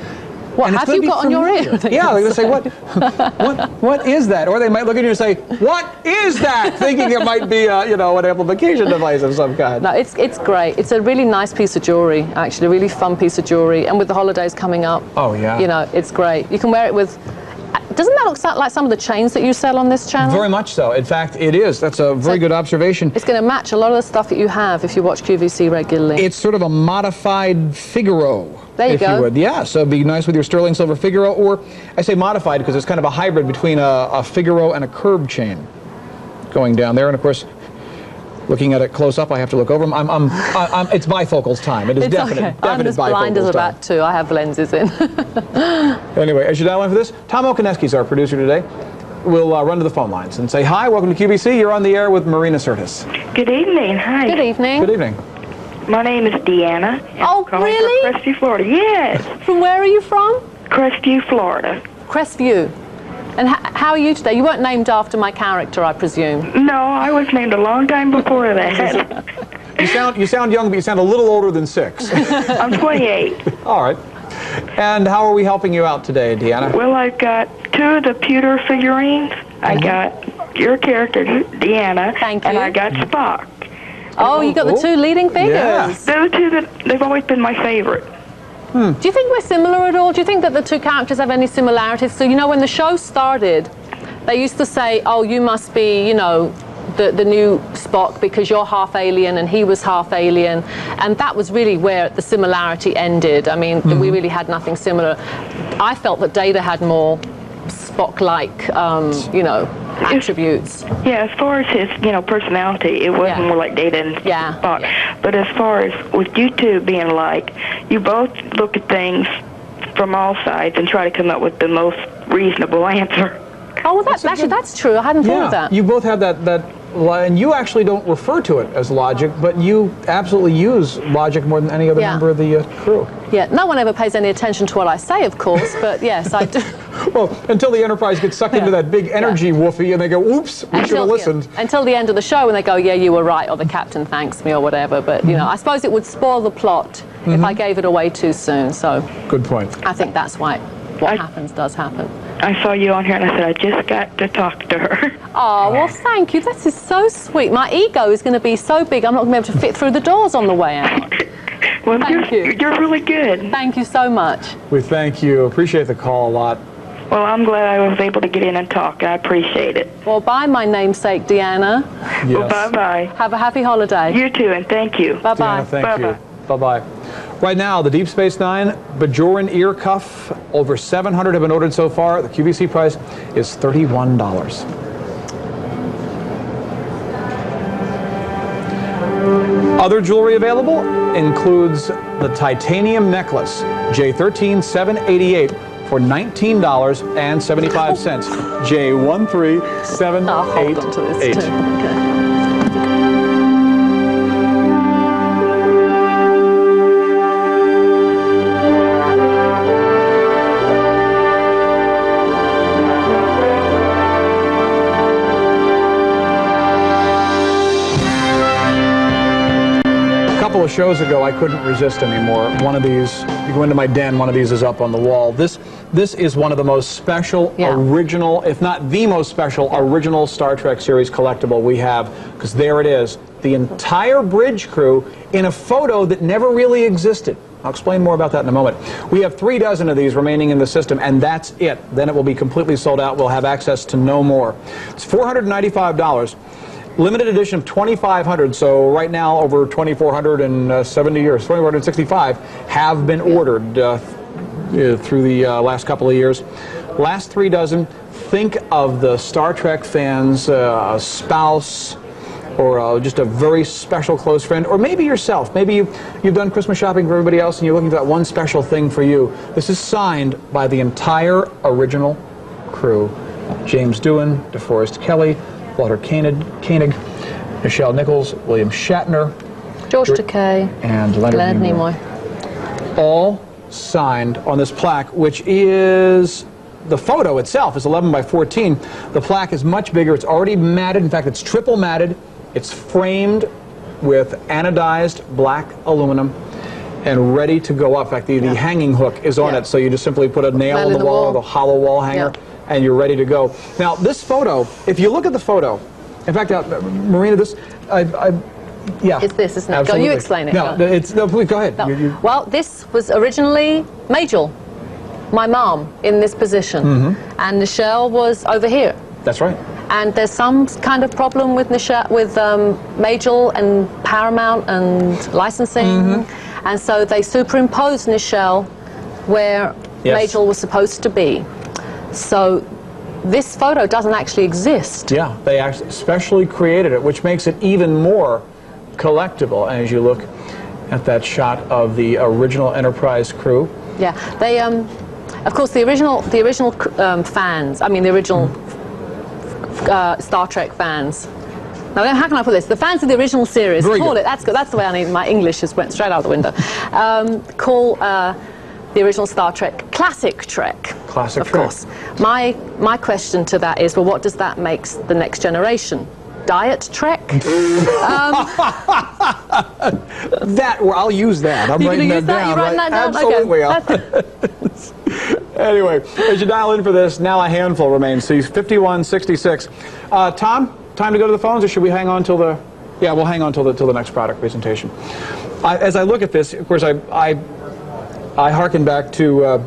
what have you got on your ear? Yeah, they're going to say, what is that? Or they might look at you and say, what is that? Thinking it might be an amplification device of some kind. No, it's great. It's a really nice piece of jewelry, actually, a really fun piece of jewelry. And with the holidays coming up, it's great. You can wear it with. Doesn't that look like some of the chains that you sell on this channel? Very much so. In fact, it is. That's a very good observation. It's going to match a lot of the stuff that you have if you watch QVC regularly. It's sort of a modified Figaro. There you go. You would. Yeah, so it'd be nice with your sterling silver Figaro, or I say modified because it's kind of a hybrid between a Figaro and a curb chain going down there. And of course, looking at it close up, I have to look over them. It's bifocals time. It is definite I'm as blind as a bat too. I have lenses in. Anyway, as you dial in for this, Tom Okaneski is our producer today. We'll run to the phone lines and say hi. Welcome to QVC. You're on the air with Marina Sirtis. Good evening. Hi. Good evening. Good evening. My name is Deanna. Oh, really? From Crestview, Florida. Yes. From where are you from? Crestview, Florida. Crestview. And how are you today? You weren't named after my character, I presume. No, I was named a long time before that. You sound young, but you sound a little older than 6. I'm 28. All right. And how are we helping you out today, Deanna? Well, I've got 2 of the pewter figurines. I got your character, Deanna. Thank you. And I got Spock. Oh, you got the 2 leading figures. Yeah. Those 2 they've always been my favorite. Do you think we're similar at all? Do you think that the 2 characters have any similarities? So, when the show started, they used to say, oh, you must be, the new Spock because you're half alien and he was half alien. And that was really where the similarity ended. I mean, we really had nothing similar. I felt that Data had more Spock-like, attributes. Yeah, as far as his, personality, it was more like Data and Spock. But as far as with you 2 being like, you both look at things from all sides and try to come up with the most reasonable answer. Oh, well, that's true. I hadn't thought of that. You both have that line. You actually don't refer to it as logic, but you absolutely use logic more than any other member of the crew. Yeah, no one ever pays any attention to what I say, of course, but yes, I do. Well, until the Enterprise gets sucked into that big energy woofie and they go, oops, we should have listened. Until the end of the show when they go, yeah, you were right, or the captain thanks me, or whatever. But, you know, I suppose it would spoil the plot if I gave it away too soon. So, good point. I think that's why what happens does happen. I saw you on here and I said, I just got to talk to her. Oh, well, thank you. This is so sweet. My ego is going to be so big, I'm not going to be able to fit through the doors on the way out. Well, thank you. You're really good. Thank you so much. We thank you. Appreciate the call a lot. Well, I'm glad I was able to get in and talk. I appreciate it. Well, bye, my namesake, Deanna. Yes. Well, bye-bye. Have a happy holiday. You too, and thank you. Bye-bye. Deanna, thank Bye-bye. you. Bye-bye. Right now, the Deep Space Nine Bajoran ear cuff, over 700 have been ordered so far. The QVC price is $31. Other jewelry available includes the titanium necklace, J13788, for $19.75. J13788. I'll hold on to this too. Okay. Shows ago, I couldn't resist anymore. One of these, you go into my den, one of these is up on the wall. This is one of the most special, original, if not the most special, original Star Trek series collectible we have, because there it is, the entire bridge crew in a photo that never really existed. I'll explain more about that in a moment. We have 3 dozen of these remaining in the system, and that's it. Then it will be completely sold out. We'll have access to no more. It's $495. Limited edition of 2,500, so right now over 2,470 years, 2,465 have been ordered through the last couple of years. Last 3 dozen, think of the Star Trek fans, a spouse, or just a very special close friend, or maybe yourself. Maybe you've done Christmas shopping for everybody else and you're looking for that one special thing for you. This is signed by the entire original crew. James Doohan, DeForest Kelley, Walter Koenig, Nichelle Nichols, William Shatner, George Takei, and Leonard Nimoy. All signed on this plaque, which is, the photo itself is 11 by 14. The plaque is much bigger. It's already matted. In fact, it's triple matted. It's framed with anodized black aluminum and ready to go up. In fact, the hanging hook is on it, so you just simply put a nail in the wall, the hollow wall hanger, and you're ready to go. Now, this photo, if you look at the photo, in fact, Marina, this, yeah. It's this, isn't it? Absolutely. Go, you explain it. No, please go ahead. No. Well, this was originally Majel, my mom, in this position, and Nichelle was over here. That's right. And there's some kind of problem with Majel and Paramount and licensing, and so they superimposed Nichelle where Majel was supposed to be. So this photo doesn't actually exist. Yeah, they actually specially created it, which makes it even more collectible as you look at that shot of the original Enterprise crew. Yeah, they, of course, the original fans, I mean the original Star Trek fans. Now, how can I put this? The fans of the original series call it, that's the way I need, my English just went straight out the window, call the original Star Trek Classic Trek. Classic Trek. Of course. My question to that is, well, what does that make the next generation? Diet Trek? That, well, I'll use that. I'm writing that down. You're writing that down? Absolutely. Okay. Anyway, as you dial in for this, now a handful remains. So 5166. Tom, time to go to the phones, or should we hang on till the? Yeah, we'll hang on till the next product presentation. As I look at this, of course, I hearken back to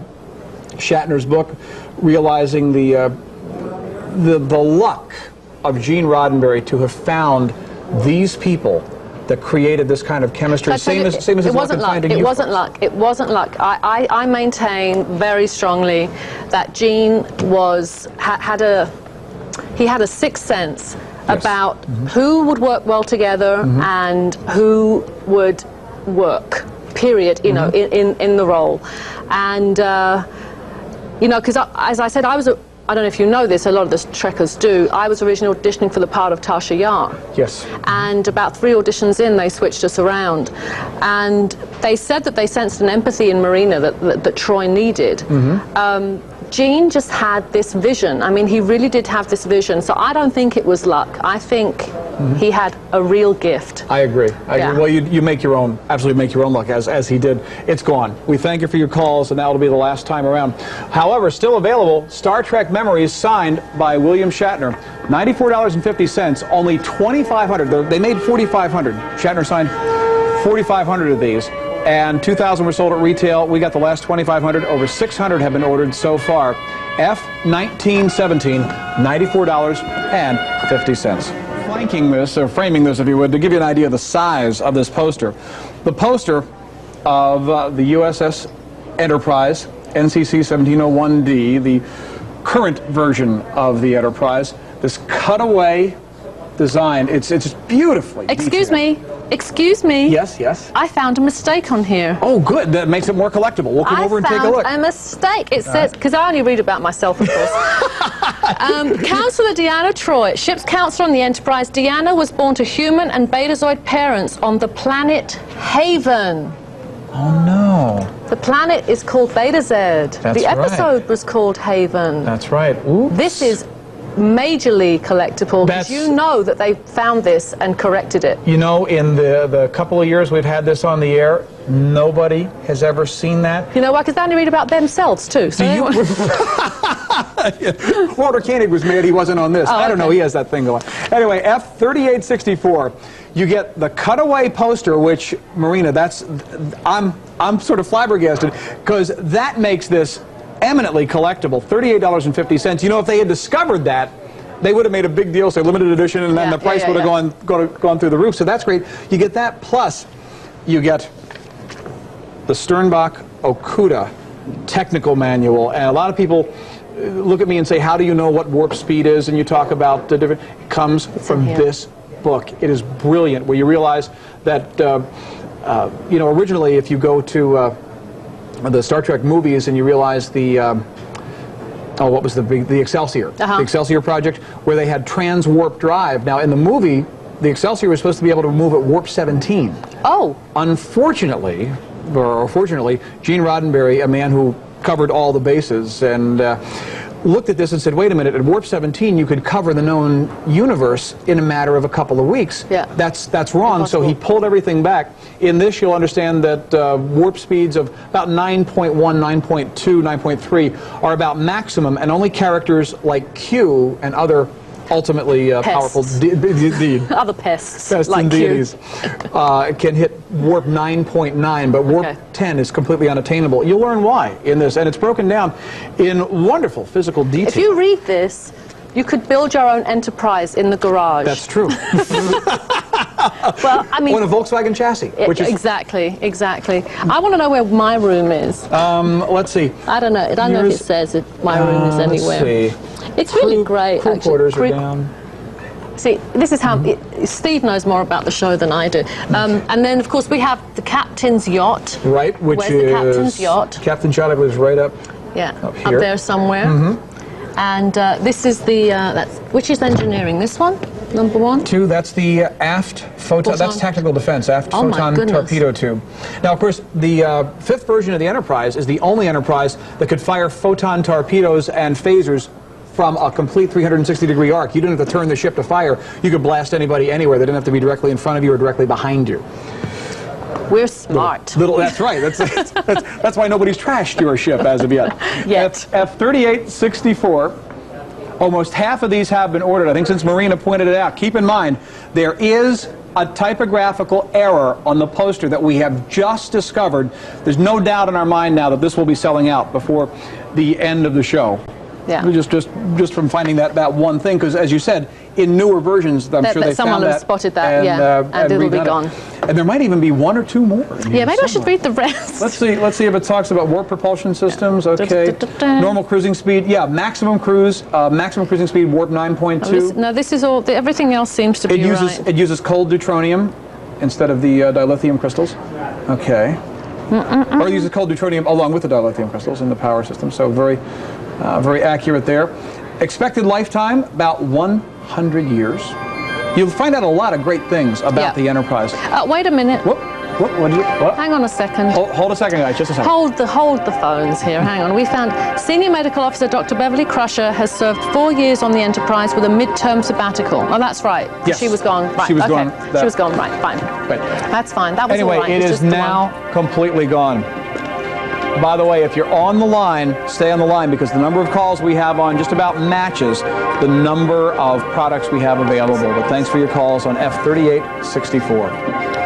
Shatner's book, realizing the luck of Gene Roddenberry to have found these people that created this kind of chemistry. Same as it wasn't luck. It wasn't luck. It wasn't luck. I maintain very strongly that Gene had a sixth sense about who would work well together and who would work. period, you know, in the role. And, you know, because as I said, I don't know if you know this, a lot of the Trekkers do. I was originally auditioning for the part of Tasha Yar. Yes. And about 3 auditions in, they switched us around. And they said that they sensed an empathy in Marina that Troy needed. Gene just had this vision. I mean, he really did have this vision. So I don't think it was luck. I think he had a real gift. I agree. Well, you make your own, absolutely make your own luck, as he did. It's gone. We thank you for your calls, and that'll be the last time around. However, still available, Star Trek Memories, signed by William Shatner. $94.50, only 2,500. They made 4,500. Shatner signed 4,500 of these. And 2,000 were sold at retail. We got the last 2,500. Over 600 have been ordered so far. F1917, $94.50. Flanking this, or framing this, if you would, to give you an idea of the size of this poster. The poster of the USS Enterprise, NCC 1701D, the current version of the Enterprise. This cutaway design, it's just beautifully detailed. Excuse me. Yes, yes. I found a mistake on here. Oh, good. That makes it more collectible. We'll come over and take a look. I found a mistake. It says, because I only read about myself, of course. Counselor Deanna Troi, ship's counselor on the Enterprise. Deanna was born to human and Betazoid parents on the planet Haven. Oh, no. The planet is called Beta Z. The episode was called Haven. That's right. Oops. This is majorly collectible, because you know that they found this and corrected it. You know, in the couple of years we've had this on the air, nobody has ever seen that. You know why? Because they only read about themselves too. So Walter Koenig was mad he wasn't on this. I don't know, he has that thing going. Anyway, F3864, you get the cutaway poster, which, Marina, I'm sort of flabbergasted, because that makes this eminently collectible. $38.50. You know, if they had discovered that, they would have made a big deal, say limited edition, and then the price would have gone through the roof. So that's great. You get that, plus you get the Sternbach Okuda technical manual. And a lot of people look at me and say, how do you know what warp speed is? And you talk about the different. It comes from this book. It is brilliant, where you realize that you know, originally, if you go to the Star Trek movies and you realize the what was the Excelsior, the Excelsior project, where they had trans-warp drive. Now in the movie, the Excelsior was supposed to be able to move at warp 17. Oh. Unfortunately, or fortunately, Gene Roddenberry, a man who covered all the bases, and looked at this and said, wait a minute, at warp 17 you could cover the known universe in a matter of a couple of weeks. Yeah. That's wrong. Impossible. So he pulled everything back. In this, you'll understand that warp speeds of about 9.1, 9.2, 9.3 are about maximum, and only characters like Q and other ultimately powerful other pests like and deities can hit warp 9.9, but warp 10 is completely unattainable. You'll learn why in this, and it's broken down in wonderful physical detail. If you read this, you could build your own Enterprise in the garage. That's true. Well, I mean, on a Volkswagen chassis, which is exactly. I want to know where my room is. Let's see. I don't know. I don't know if it says my room is anywhere. Let's see. It's really great. Crew quarters are down. See, this is how Steve knows more about the show than I do. And then, of course, we have the captain's yacht. Right, which Where's is the captain's yacht? Captain Chadwick was right up. Yeah, up here. Up there somewhere. And this is the which is engineering. This one, number 1. 2. That's the aft photon. That's tactical defense. Aft photon torpedo tube. Now, of course, the 5th version of the Enterprise is the only Enterprise that could fire photon torpedoes and phasers from a complete 360-degree arc. You didn't have to turn the ship to fire. You could blast anybody anywhere. They didn't have to be directly in front of you or directly behind you. We're smart. That's right. That's why nobody's trashed your ship as of yet. F3864. Almost half of these have been ordered. I think since Marina pointed it out. Keep in mind, there is a typographical error on the poster that we have just discovered. There's no doubt in our mind now that this will be selling out before the end of the show. Yeah. Just from finding that one thing, because as you said, in newer versions, I'm sure they someone found has spotted that, and it'll be gone. And there might even be 1 or 2 more. Yeah, maybe I should read the rest. Let's see if it talks about warp propulsion systems. Okay. Normal cruising speed. Yeah, maximum cruising speed, warp 9.2. No, this is all. Everything else seems to be right. It uses cold deuteronium instead of the dilithium crystals. Okay. or it uses cold deuterium along with the dilithium crystals in the power system. So very accurate there. Expected lifetime, about 100 years. You'll find out a lot of great things about the Enterprise. Wait a minute. What? Hang on a second. Hold a second, guys, just a second. Hold the phones here. Hang on. We found Senior Medical Officer Dr. Beverly Crusher has served 4 years on the Enterprise with a midterm sabbatical. Oh, that's right. Yes. She was gone. Right. She was gone. She was gone. Right. Fine. Right. That's fine. That was anyway, all right. it is now completely gone. By the way, if you're on the line, stay on the line, because the number of calls we have on just about matches the number of products we have available. But thanks for your calls on F3864.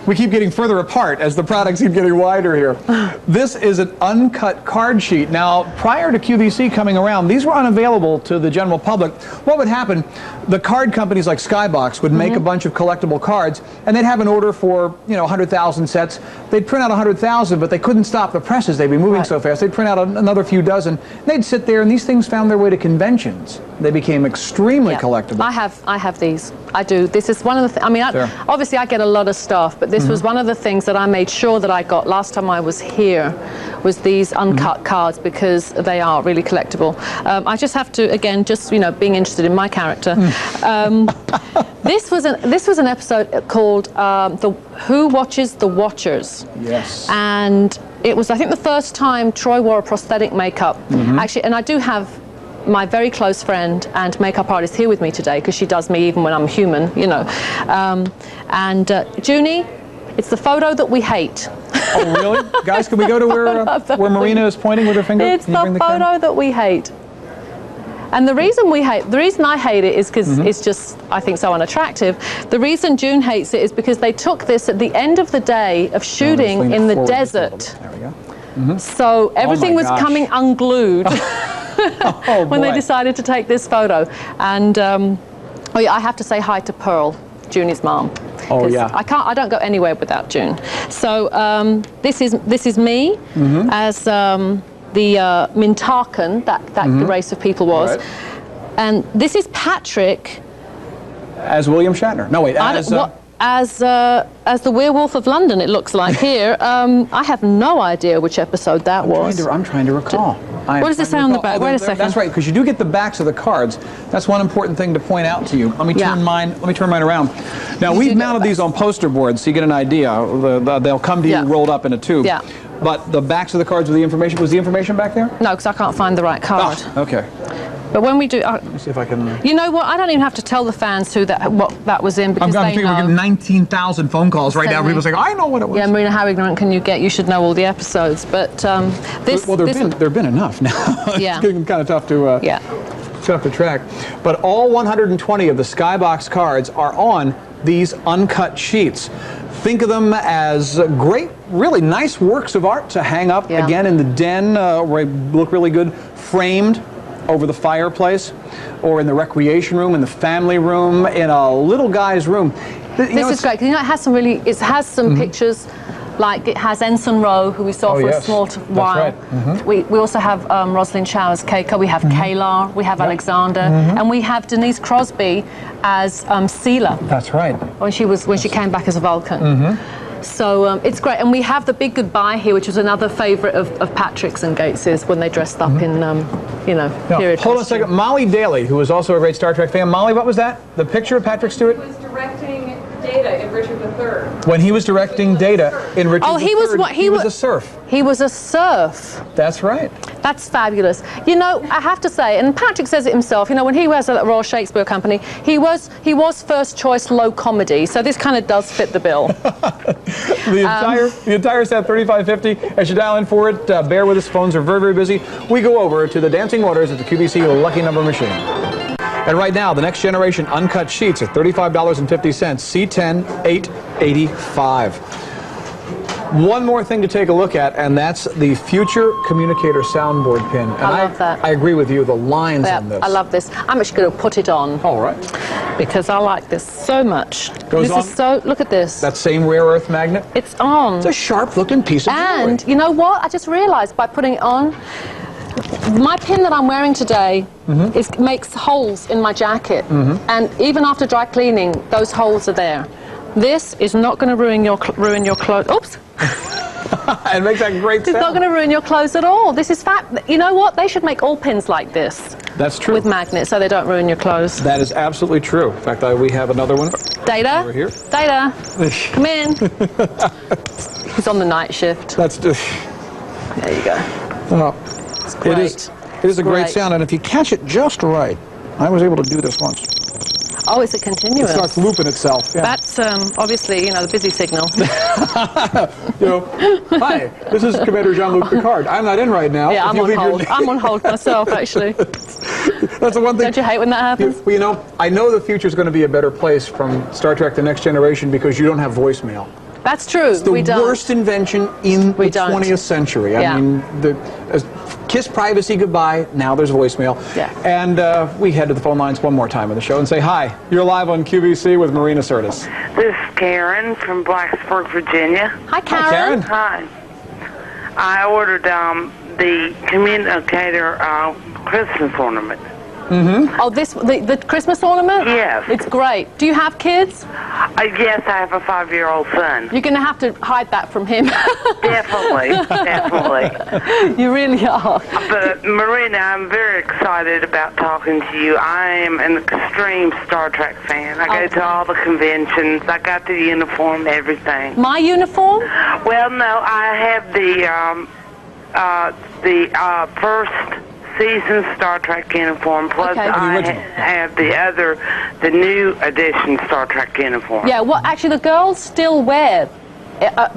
We keep getting further apart as the products keep getting wider here. This is an uncut card sheet. Now, prior to QVC coming around, these were unavailable to the general public. What would happen, the card companies like Skybox would make a bunch of collectible cards, and they'd have an order for, 100,000 sets. They'd print out 100,000, but they couldn't stop the presses. They'd be moving so fast. They'd print out another few dozen. They'd sit there, and these things found their way to conventions. They became extremely collectible. I have these. I do. This is one of the obviously I get a lot of stuff, but this was one of the things that I made sure that I got last time I was here, was these uncut cards, because they are really collectible. I just have to, again, being interested in my character. This was an episode called Who Watches the Watchers? Yes. And it was, I think, the first time Troy wore a prosthetic makeup. Actually, and I do have my very close friend and makeup artist here with me today, because she does me even when I'm human, Junie, it's the photo that we hate. Oh, really? Guys, can we go to where Marina is pointing with her finger? It's the photo that we hate. And the reason I hate it is because it's just, I think, so unattractive. The reason June hates it is because they took this at the end of the day of shooting in the desert. There we go. So everything was coming unglued. When they boy. decided to take this photo. And I have to say hi to Pearl, Junie's mom. Oh yeah. I don't go anywhere without June. So this is me as the Mintarkan, that the race of people was. Right. And this is Patrick As William Shatner. No, wait. As the Werewolf of London, it looks like here. I have no idea which episode that was. I'm trying to recall. What does it say on the back? Wait a second. That's right, because you do get the backs of the cards. That's one important thing to point out to you. Let me turn mine around. Now, we've mounted these on poster boards, so you get an idea. They'll come to you rolled up in a tube. Yeah. But the backs of the cards with the information, was the information back there? No, because I can't find the right card. Oh, okay. But when we do, let me see if I can. You know what? I don't even have to tell the fans what that was in, because they know. We're getting 19,000 phone calls right now. People saying, "I know what it was." Yeah, Marina, how ignorant can you get? You should know all the episodes. But this. Well, there've been enough now. Yeah. It's getting kind of tough to. Tough to track. But all 120 of the Skybox cards are on these uncut sheets. Think of them as great, really nice works of art to hang up again in the den, where they look really good, framed over the fireplace, or in the recreation room, in the family room, in a little guy's room. This is great, because it has some pictures, like it has Ensign Rowe, who we saw for a small while. That's right. We also have Rosalind Showers Keiko, we have Kalar, we have Alexander, and we have Denise Crosby as Sela. That's right. When she came back as a Vulcan. So it's great, and we have the Big Goodbye here, which was another favourite of Patrick's and Gates's when they dressed up in, period. Hold on a second. Molly Daly, who was also a great Star Trek fan. Molly, what was that? The picture of Patrick Stewart? He was directing Data in Richard III. When he was directing Data in Richard III, he was a serf. He was a serf. That's right. That's fabulous. I have to say, and Patrick says it himself, when he was at the Royal Shakespeare Company, he was first choice low comedy, so this kind of does fit the bill. The entire set, $35.50. As you dial in for it, bear with us, phones are very, very busy. We go over to the Dancing Waters at the QVC Lucky Number Machine. And right now, the Next Generation uncut sheets are $35.50, C10 885. One more thing to take a look at, and that's the Future Communicator soundboard pin. And I love that. I agree with you, the lines on this. I love this. I'm actually going to put it on. All right. because I like this so much. Goes This on? is so, look at this. That same rare earth magnet? It's on. It's a sharp-looking piece of jewelry. And you know what? I just realized by putting it on, my pin that I'm wearing today makes holes in my jacket. And even after dry cleaning, those holes are there. This is not going to ruin your clothes. Oops. It makes that great sound. It's not going to ruin your clothes at all. This is fact. You know what? They should make all pins like this. That's true. With magnets, so they don't ruin your clothes. That is absolutely true. In fact, we have another one. Data. Over here. Data. Come in. He's on the night shift. That's just. There you go. Oh, It's great. It is a great sound, and if you catch it just right, I was able to do this once. Oh, it's a continuous. It starts looping itself. Yeah. That's obviously, the busy signal. Hi, this is Commander Jean-Luc Picard. I'm not in right now. Yeah, If I'm you on leave your hold. I'm on hold myself, actually. That's the one thing. Don't you hate when that happens? Well, I know the future is going to be a better place from Star Trek The Next Generation because you don't have voicemail. That's true. It's the worst invention in the 20th century. I mean, kiss privacy goodbye. Now there's voicemail. Yeah. And we head to the phone lines one more time in the show and say hi. You're live on QVC with Marina Sirtis. This is Karen from Blacksburg, Virginia. Hi, Karen. Hi. I ordered the communicator Christmas ornament. Oh, the Christmas ornament? Yes. It's great. Do you have kids? Yes, I have a 5-year-old son. You're going to have to hide that from him. Definitely. You really are. But, Marina, I'm very excited about talking to you. I am an extreme Star Trek fan. I go to all the conventions. I got the uniform, everything. My uniform? Well, no, I have the first season Star Trek uniform, plus I have the new edition Star Trek uniform. Yeah, well, actually, the girls still wear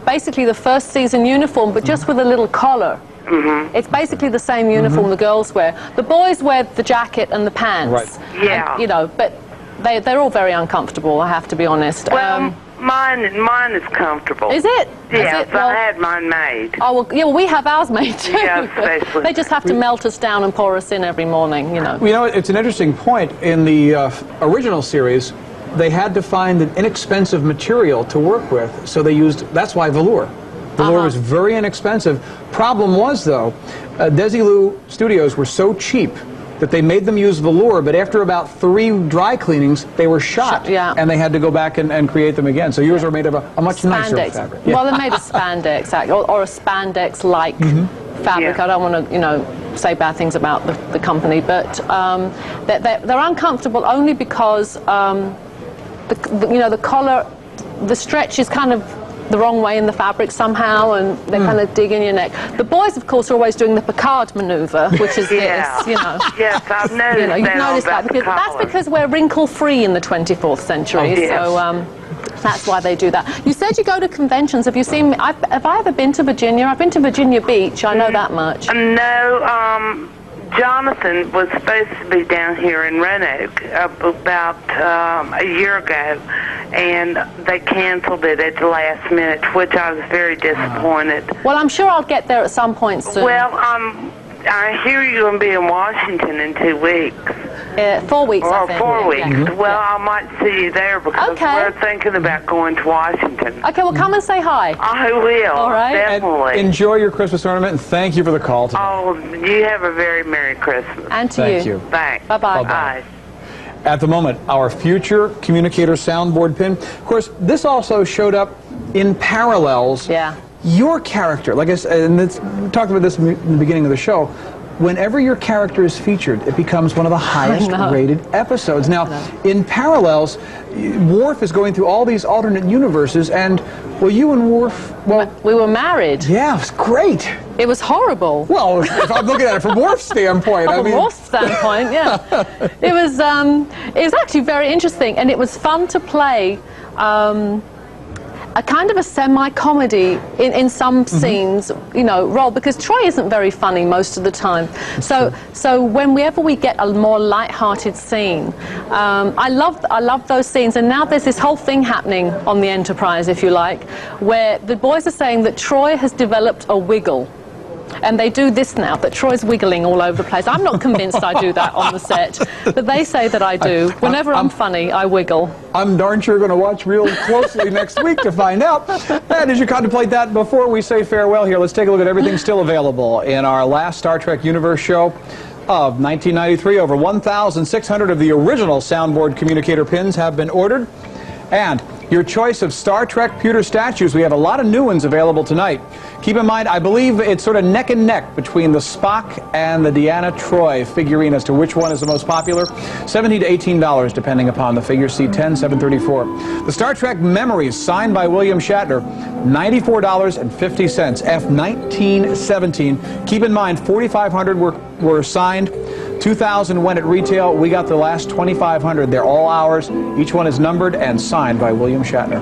basically the first season uniform, but just with a little collar. It's basically the same uniform the girls wear. The boys wear the jacket and the pants. Right. Yeah. And, but they're all very uncomfortable, I have to be honest. Well, mine is comfortable. Is it? Yes, I had mine made. Oh, well, yeah, well, we have ours made too. Yeah, especially. They just have to melt us down and pour us in every morning, It's an interesting point. In the original series, they had to find an inexpensive material to work with, so they used, that's why velour. Velour was very inexpensive. Problem was, though, Desilu Studios were so cheap that they made them use velour, but after about 3 dry cleanings, they were shot, and they had to go back and create them again. So yours are made of a much nicer fabric. Yeah. Well, they're made of spandex, or a spandex-like fabric. I don't want to, say bad things about the company, but they're uncomfortable only because the collar, the stretch is kind of the wrong way in the fabric somehow, and they kind of dig in your neck. The boys, of course, are always doing the Picard maneuver, which is this, Yes, I've noticed you've noticed that because that's because we're wrinkle-free in the 24th century. So that's why they do that. You said you go to conventions. Have you seen me? Have I ever been to Virginia? I've been to Virginia Beach. I know that much. No, Jonathan was supposed to be down here in Roanoke about a year ago, and they canceled it at the last minute, which I was very disappointed. Well, I'm sure I'll get there at some point soon. Well, I hear you're going to be in Washington in 2 weeks. 4 weeks, I think. 4 weeks. Well, I might see you there because we're thinking about going to Washington. Okay, well, come and say hi. I will. All right. Definitely. And enjoy your Christmas ornament, and thank you for the call today. Oh, you have a very Merry Christmas. And to Thank you. Thanks. Bye-bye. Bye. At the moment, our future communicator soundboard pin. Of course, this also showed up in parallels. Yeah. Your character, like I said, and we talked about this in the beginning of the show, whenever your character is featured, it becomes one of the highest rated episodes. Now, in parallels, Worf is going through all these alternate universes, and, well, you and Worf, well... We were married. Yeah, it was great. It was horrible. Well, if I'm looking at it from Worf's standpoint, From Worf's standpoint, yeah. It was actually very interesting, and it was fun to play a kind of a semi-comedy in some scenes, role, because Troy isn't very funny most of the time. So whenever we get a more light-hearted scene, I love those scenes. And now there's this whole thing happening on the Enterprise, if you like, where the boys are saying that Troy has developed a wiggle. And they do this now, that Troy's wiggling all over the place. I'm not convinced I do that on the set, but they say that I do. Whenever I'm funny, I wiggle. I'm darn sure going to watch real closely next week to find out. And as you contemplate that, before we say farewell here, let's take a look at everything still available in our last Star Trek Universe show of 1993. Over 1,600 of the original soundboard communicator pins have been ordered. And your choice of Star Trek pewter statues, we have a lot of new ones available tonight. Keep in mind, I believe it's sort of neck and neck between the Spock and the Deanna Troi figurine as to which one is the most popular. $17 to $18 depending upon the figure. C10, $734. The Star Trek Memories signed by William Shatner, $94.50. F1917. Keep in mind, 4,500 were signed. 2,000 went at retail. We got the last 2,500. They're all ours. Each one is numbered and signed by William Shatner.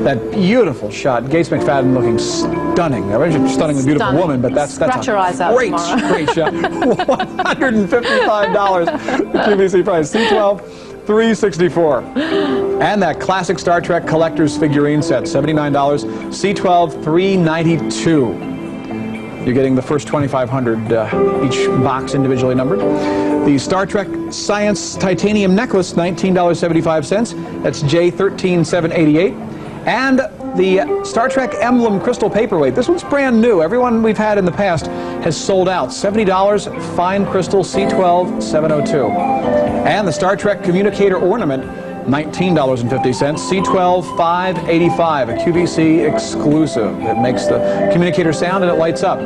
That beautiful shot. Gates McFadden looking stunning. I mean, stunningly beautiful woman, but that's a great shot. $155 QVC price. C12, $364. And that classic Star Trek collector's figurine set, $79. C12, $392. You're getting the first 2,500, each box individually numbered. The Star Trek Science Titanium Necklace, $19.75. That's J13788. And the Star Trek Emblem Crystal Paperweight. This one's brand new. Everyone we've had in the past has sold out. $70, fine crystal, C12, $702. And the Star Trek Communicator Ornament, $19.50, C12, $585, a QVC exclusive. It makes the communicator sound and it lights up.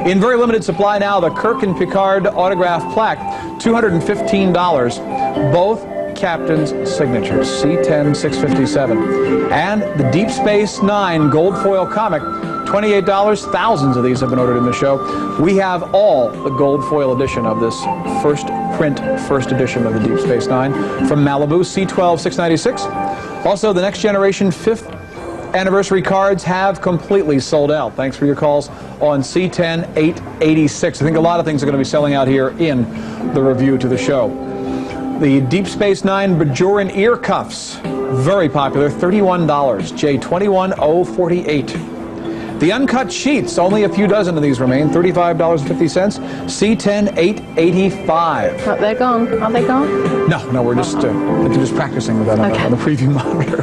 In very limited supply now, the Kirk and Picard autograph plaque, $215, both captain's signatures, C10, $657. And the Deep Space Nine gold foil comic, $28. Thousands of these have been ordered in the show. We have all the gold foil edition of this first edition of the Deep Space Nine from Malibu, C12, $696. Also, the Next Generation 5th anniversary cards have completely sold out. Thanks for your calls on C10, $886. I think a lot of things are going to be selling out here in the review to the show. The Deep Space Nine Bajoran ear cuffs, very popular, $31, J21048. The uncut sheets, only a few dozen of these remain, $35.50, C10, $885. Oh, they're gone. Are they gone? No, we're just practicing with that on the preview monitor.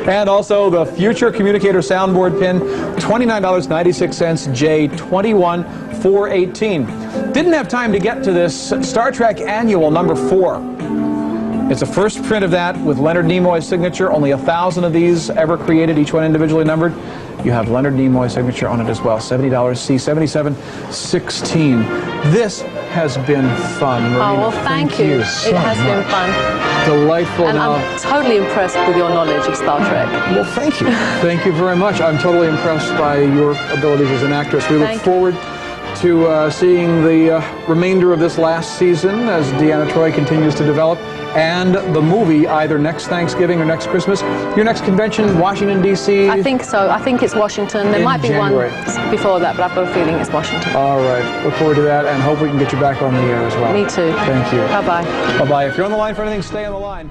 And also the Future Communicator Soundboard pin, $29.96, J21418. Didn't have time to get to this Star Trek Annual number 4. It's a first print of that with Leonard Nimoy's signature. Only 1,000 of these ever created, each one individually numbered. You have Leonard Nimoy's signature on it as well. $70, C7716. This has been fun, Marina. Oh, well, thank you. So it has been fun. Delightful. And I'm totally impressed with your knowledge of Star Trek. Well, thank you. Thank you very much. I'm totally impressed by your abilities as an actress. We look forward to seeing the remainder of this last season as Deanna Troi continues to develop, and the movie either next Thanksgiving or next Christmas. Your next convention, Washington, D.C.? I think so. I think it's Washington. There might be January. one before that, but I've got a feeling it's Washington. All right. Look forward to that, and hope we can get you back on the air as well. Me too. Thank you. Bye-bye. Bye-bye. If you're on the line for anything, stay on the line.